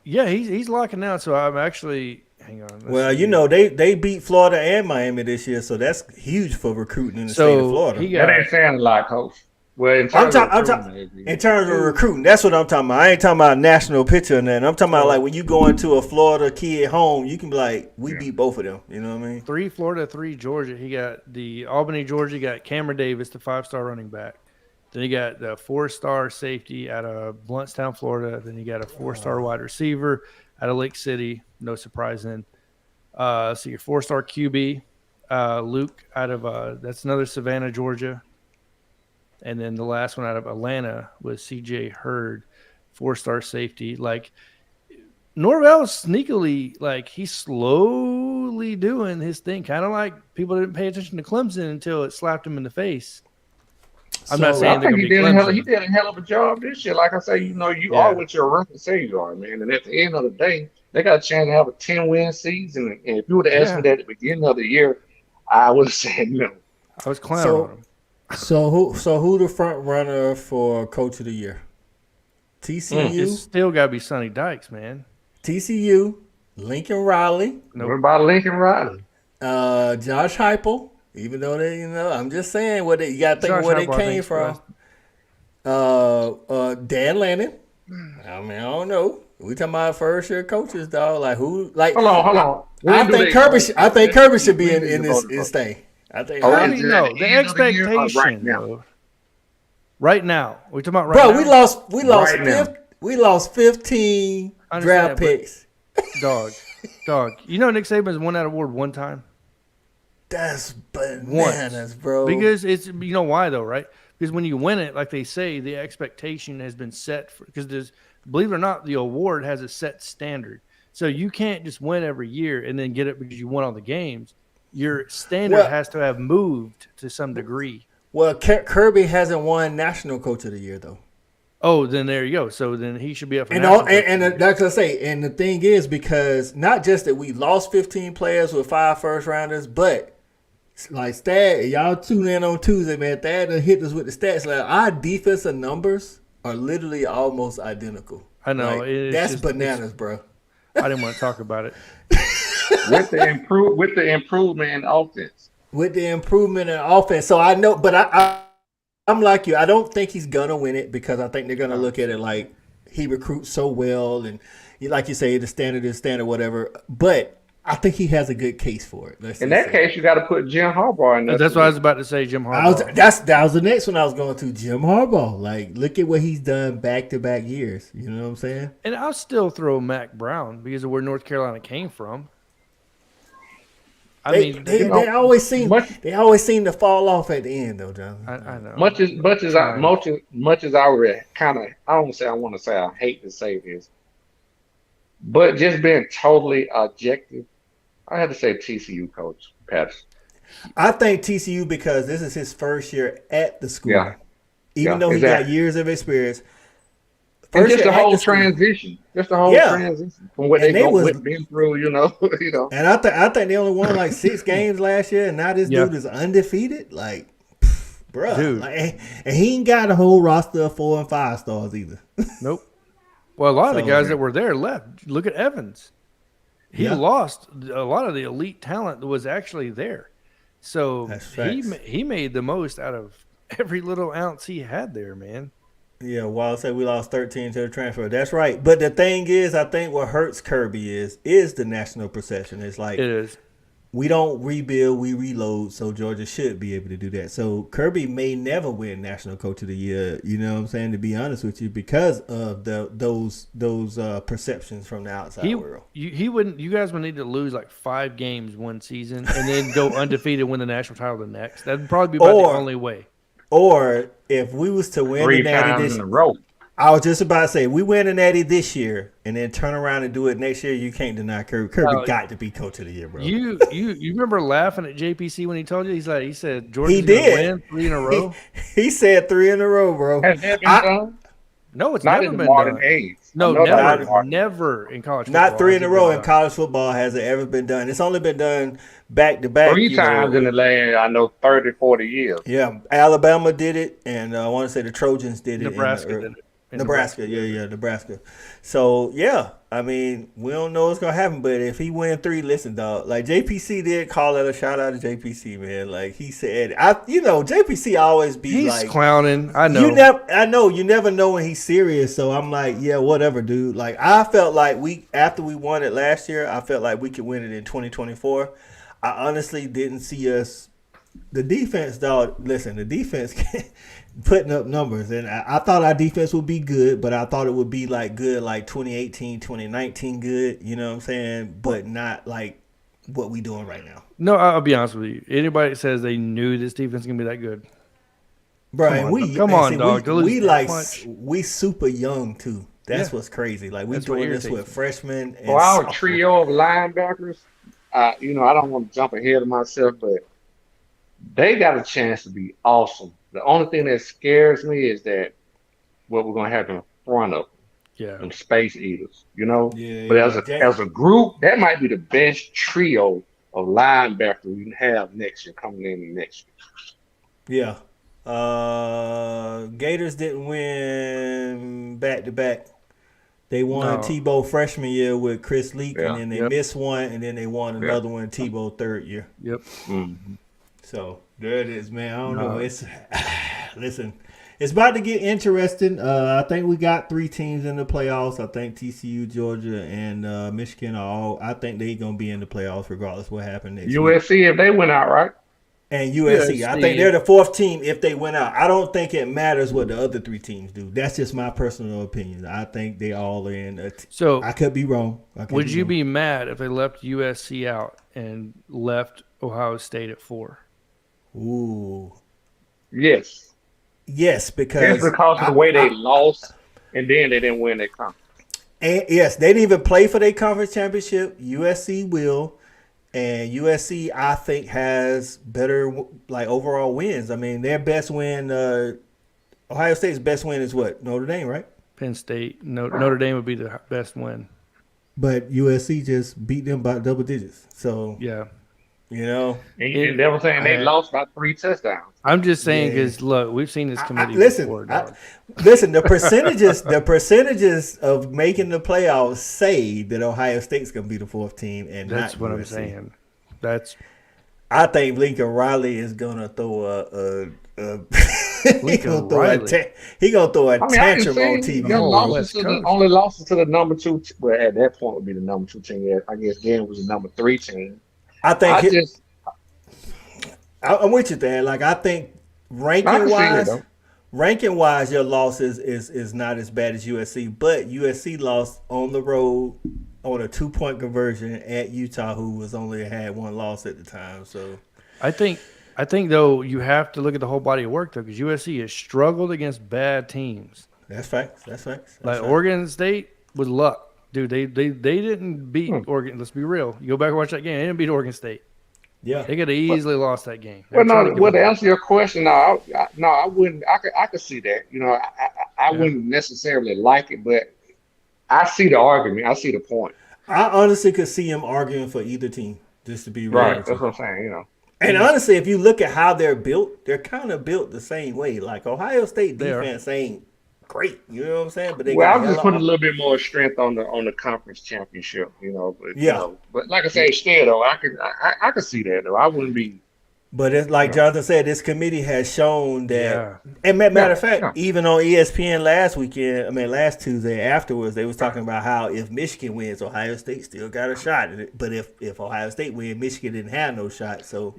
Yeah, he's locking down. So I'm actually hang on. Well, you know they beat Florida and Miami this year, so that's huge for recruiting in the state of Florida. That ain't saying a lot, Coach. Well, in terms of recruiting, that's what I'm talking about. I ain't talking about national picture and that. I'm talking about like when you go into a Florida kid home, you can be like, we beat both of them. You know what I mean? 3 Florida, 3 Georgia. He got the Albany, Georgia. He got Cameron Davis, the 5-star running back. Then he got the 4-star safety out of Bluntstown, Florida. Then he got a 4-star wide receiver out of Lake City. No surprise then. So your 4-star QB, Luke out of that's another Savannah, Georgia. And then the last one out of Atlanta was C.J. Hurd, 4-star safety. Like, Norvell's sneakily, like, he's slowly doing his thing. Kind of like people didn't pay attention to Clemson until it slapped him in the face. I'm not saying they're going to be Clemson. He did a hell of a job this year. Like I say, you are what your record say you are, man. And at the end of the day, they got a chance to have a 10-win season. And if you would have asked me that at the beginning of the year, I would have said no. I was clowning on him. So who the front runner for Coach of the Year? TCU? It's still got to be Sonny Dykes, man. TCU, Lincoln Riley. What about Lincoln Riley? Josh Heupel. Even though they, I'm just saying you got to think where they came from. Dan Lannon. I mean, I don't know. We talking about first year coaches, dog. Like who? Like hold on. I think Kirby should be in this thing. I think. The expectation. Right now, we're talking about now. We lost 15 draft picks. Dog. You know Nick Saban's won that award one time. That's bananas, bro. Because it's why though, right? Because when you win it, like they say, the expectation has been set because believe it or not, the award has a set standard. So you can't just win every year and then get it because you won all the games. Your standard has to have moved to some degree. Well, Kirby hasn't won National Coach of the Year though. Oh, then there you go. So then he should be up for and that's what I say. And the thing is, because not just that we lost 15 players with 5 first-rounders, but like Thad, y'all tune in on Tuesday, man. Thad hit us with the stats. Like our defensive numbers are literally almost identical. I know. Like, that's bananas, bro. I didn't want to talk about it. with the improvement in offense. With the improvement in offense. So I know, but I'm like you. I don't think he's gonna win it because I think they're gonna look at it like he recruits so well, and like you say, the standard is standard, whatever. But I think he has a good case for it. In that case, you got to put Jim Harbaugh in there. That's what I was about to say, Jim Harbaugh. That was the next one I was going to, Jim Harbaugh. Like, look at what he's done back-to-back years. You know what I'm saying? And I'll still throw Mac Brown because of where North Carolina came from. They always seem to fall off at the end, though, John. I know. Much as I hate to say this, but just being totally objective, I had to say TCU coach Patterson. I think TCU because this is his first year at the school. Yeah. Even though he got years of experience. And just the whole transition. Just the whole transition from what they've been through, you know. And I think they only won like 6 games last year, and now this dude is undefeated. Like, bro. Like, and he ain't got a whole roster of 4 and 5 stars either. Nope. Well, a lot of the guys that were there left. Look at Evans. He lost a lot of the elite talent that was actually there. So he made the most out of every little ounce he had there, man. Yeah, Wild said we lost 13 to the transfer. That's right. But the thing is, I think what hurts Kirby is the national perception. It's like it is. We don't rebuild, we reload, so Georgia should be able to do that. So Kirby may never win National Coach of the Year, you know what I'm saying, to be honest with you, because of those perceptions from the outside world. He wouldn't. You guys would need to lose like 5 games one season and then go undefeated and win the national title the next. That'd probably be about the only way. Or if we was to win 3 times in a row. I was just about to say, we win a natty this year and then turn around and do it next year, you can't deny Kirby. Kirby got to be Coach of the Year, bro. You remember laughing at JPC when he told you? He said Georgia's going to win 3 in a row? He said 3 in a row, bro. Has that been done? No, it's not never in been modern done. age. No, never in college football. Not 3 in a row in college football has it ever been done. It's only been done back-to-back. 3 times in the last, 30, 40 years. Yeah, Alabama did it, and I want to say the Trojans did it. Nebraska did it. Nebraska. Yeah, Nebraska. So, yeah, I mean, we don't know what's going to happen, but if he win 3, listen, dog, like JPC did call it a shout out to JPC, man. Like he said, JPC always be he's like clowning. I know. You never know when he's serious. So I'm like, yeah, whatever, dude. Like I felt like after we won it last year, I felt like we could win it in 2024. I honestly didn't see us. The defense, dog. Listen, the defense putting up numbers, and I thought our defense would be good, but I thought it would be like good, like 2018, 2019 good. You know what I'm saying? But not like what we doing right now. No, I'll be honest with you. Anybody that says they knew this defense is gonna be that good, bro, come on, dog. We super young too. That's what's crazy. Like we doing this with freshmen. And our trio of linebackers. I don't want to jump ahead of myself, but they got a chance to be awesome. The only thing that scares me is that what we're going to have in front of them. Yeah. Them space eaters, Yeah, but as a group, that might be the best trio of linebackers we can have next year, coming in next year. Yeah. Gators didn't win back-to-back. They won Tebow freshman year with Chris Leak, and then they missed one, and then they won another one Tebow third year. Yep. Mm-hmm. So there it is, man. I don't know. Listen, it's about to get interesting. I think we got 3 teams in the playoffs. I think TCU, Georgia, and Michigan are all. I think they're gonna be in the playoffs regardless what happens next USC week. If they win out, right? And USC. I think they're the 4th team if they win out. I don't think it matters what the other 3 teams do. That's just my personal opinion. I think they all are in. So I could be wrong. Would you be mad if they left USC out and left Ohio State at 4? Ooh. Yes. Yes, because it's because of the way they lost, and then they didn't win their conference. And yes, they didn't even play for their conference championship. USC will, and USC I think has better like overall wins. I mean, their best win, Ohio State's best win is what? Notre Dame, right? Penn State. Notre Dame would be the best win, but USC just beat them by double digits. So yeah. And they were saying they lost by 3 touchdowns. I'm just saying because look, we've seen this committee before. Listen, the percentages of making the playoffs say that Ohio State's going to be the 4th team, and that's what USC. I'm saying. I think Lincoln Riley is going to throw he gonna throw a tantrum on TV. Only losses to the number 2. Well, at that point would be the number 2 team. I guess then was the number 3 team. I'm with you there. Like I think ranking wise, your loss is not as bad as USC, but USC lost on the road on a 2-point conversion at Utah, who was only had 1 loss at the time. So I think though you have to look at the whole body of work though, because USC has struggled against bad teams. That's facts. Oregon State with luck. Dude, they didn't beat Oregon. Let's be real. You go back and watch that game. They didn't beat Oregon State. Yeah, they could have easily lost that game. To answer your question, I wouldn't. I could see that. I wouldn't necessarily like it, but I see the argument. I see the point. I honestly could see him arguing for either team, just to be real. Right, that's what I'm saying. And honestly, if you look at how they're built, they're kind of built the same way. Like Ohio State defense ain't great, you know what I'm saying? But I'm just putting a little bit more strength on the conference championship, But like I say, still though, I could see that though. I wouldn't be. But it's like Jonathan said, this committee has shown that. And matter of fact, even on ESPN last Tuesday afterwards, they was talking about how if Michigan wins, Ohio State still got a shot at it. But if Ohio State wins, Michigan didn't have no shot. So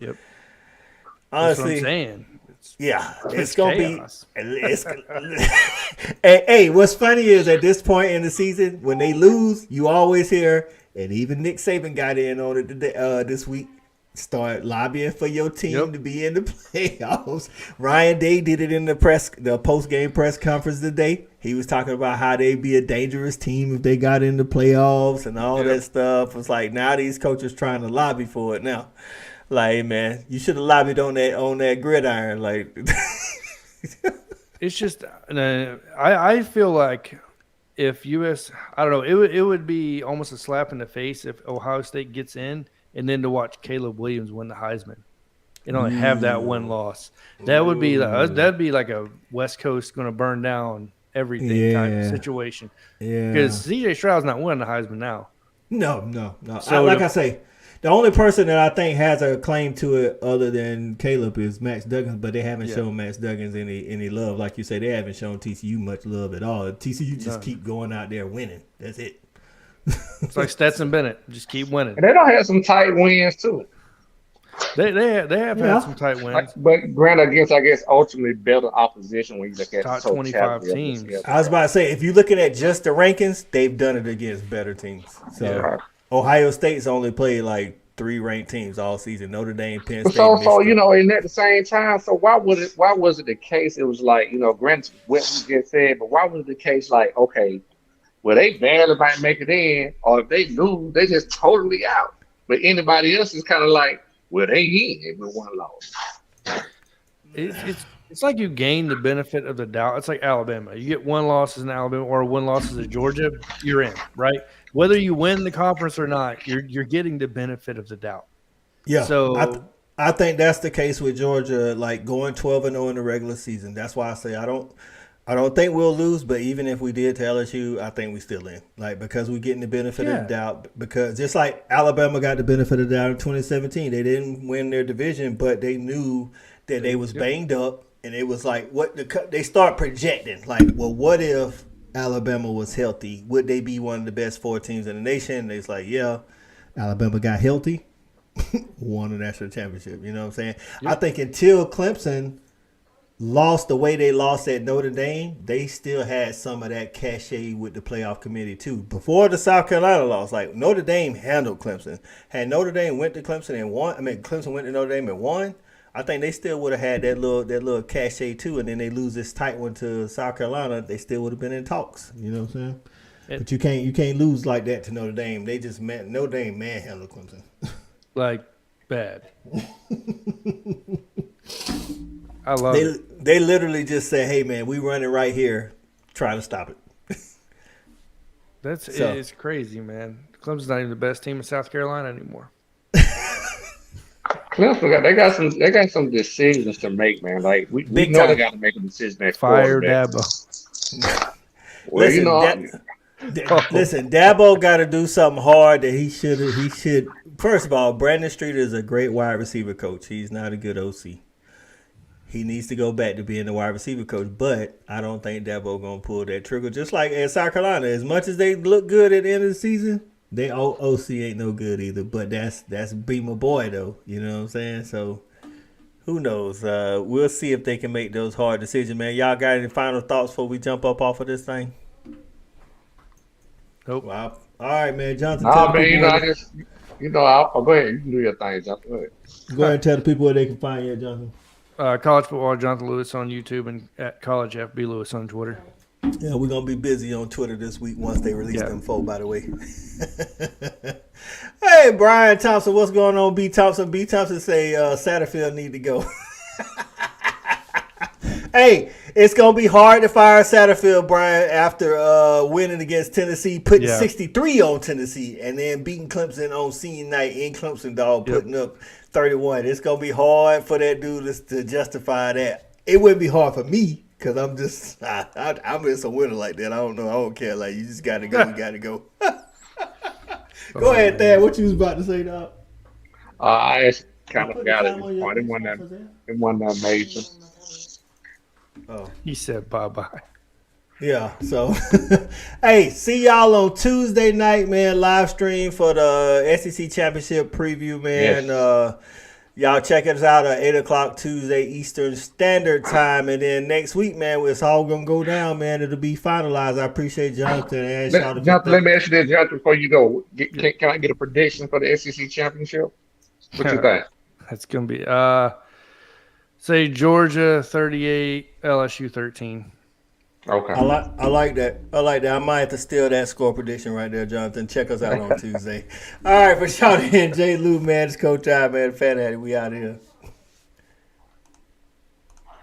honestly, that's what I'm saying. It's gonna chaos. Hey, what's funny is at this point in the season, when they lose, you always hear, and even Nick Saban got in on it today, this week. Start lobbying for your team to be in the playoffs. Ryan Day did it in the post-game press conference today. He was talking about how they'd be a dangerous team if they got in the playoffs and all that stuff. It's like now these coaches trying to lobby for it now. Like, man, you should have lobbied on that gridiron. Like, it's just I feel like if I don't know, it would be almost a slap in the face if Ohio State gets in. And then to watch Caleb Williams win the Heisman and only have that 1 loss. That would be that'd be like a West Coast going to burn down everything type of situation. Yeah. Because C.J. Stroud's not winning the Heisman now. No. So I say, the only person that I think has a claim to it other than Caleb is Max Duggan, but they haven't shown Max Duggan any love. Like you say, they haven't shown TCU much love at all. TCU just keep going out there winning. That's it. It's like Stetson Bennett. Just keep winning. And they don't have some tight wins too. They have had some tight wins. But granted, against, I guess, ultimately better opposition when you look at top the 25 teams. I was about to say, if you're looking at just the rankings, they've done it against better teams. So Ohio State's only played like 3 ranked teams all season. Notre Dame, Penn State. So and at the same time, so why was it the case? It was like, granted what we just said, but why was it the case like, okay, well, they barely might make it in, or if they lose, they just totally out. But anybody else is kind of like, well, they in with one loss. It's like you gain the benefit of the doubt. It's like Alabama. You get 1 loss in Alabama or 1 loss as Georgia, you're in, right? Whether you win the conference or not, you're getting the benefit of the doubt. Yeah. So I think that's the case with Georgia, like going 12-0 in the regular season. That's why I say I don't think we'll lose, but even if we did to LSU, I think we still in. Like, because we're getting the benefit of the doubt. Because just like Alabama got the benefit of the doubt in 2017, they didn't win their division, but they knew that they was banged up, and it was like they start projecting. Like, well, what if Alabama was healthy? Would they be one of the best 4 teams in the nation? And it's like, yeah, Alabama got healthy, won the national championship. You know what I'm saying? Yep. I think until Clemson lost the way they lost at Notre Dame, they still had some of that cachet with the playoff committee too. Before the South Carolina loss, like Notre Dame handled Clemson. Had Notre Dame went to Clemson and won, Clemson went to Notre Dame and won, I think they still would have had that little cachet too. And then they lose this tight one to South Carolina, they still would have been in talks. You know what I'm saying? But you can't lose like that to Notre Dame. They just Notre Dame manhandled Clemson. Like bad. I love it. They literally just say, "Hey, man, we running right here, trying to stop it." It's crazy, man. Clemson's not even the best team in South Carolina anymore. Clemson they got some decisions to make, man. Like we know they got to make a decision next. Fire Dabo. Well, listen, Dabo got to do something hard that he should. First of all, Brandon Streeter is a great wide receiver coach. He's not a good OC. He needs to go back to being the wide receiver coach, but I don't think Dabo gonna pull that trigger. Just like at South Carolina, as much as they look good at the end of the season, they OC ain't no good either. But that's be my boy though. You know what I'm saying? So who knows? We'll see if they can make those hard decisions, man. Y'all got any final thoughts before we jump up off of this thing? Nope. Wow. All right, man. Johnson. I'll go ahead. You can do your thing, Johnson. Go ahead and tell the people where they can find you, Johnson. College Football Jonathan Lewis on YouTube and at College FB Lewis on Twitter. Yeah, we're going to be busy on Twitter this week once they release them folk, by the way. Hey, Brian Thompson, what's going on, B. Thompson? B. Thompson say Satterfield need to go. Hey, it's going to be hard to fire Satterfield, Brian, after winning against Tennessee, putting 63 on Tennessee, and then beating Clemson on senior night in Clemson, putting up 31. It's going to be hard for that dude to justify that. It wouldn't be hard for me because I'm just I'm just a winner like that. I don't know. I don't care. Like, you just got to go. You got to go. Go ahead, Thad. What you was about to say, dog? I just kind of forgot it. It wasn't that major. Oh, he said bye-bye. Yeah, so hey, see y'all on Tuesday night, man. Live stream for the SEC Championship preview, man. Yes. Y'all check us out at 8:00 Tuesday Eastern Standard Time, and then next week, man, it's all gonna go down, man. It'll be finalized. I appreciate Jonathan. Jonathan, let me ask you this, Jonathan, before you go. Can I get a prediction for the SEC Championship? What you think? That's gonna be say Georgia 38, LSU 13. Okay. I like that. I might have to steal that score prediction right there, Jonathan. Check us out on Tuesday. All right, for Shawty and Jay Lou, man, it's Coach I, man. Fan Addict, we out here.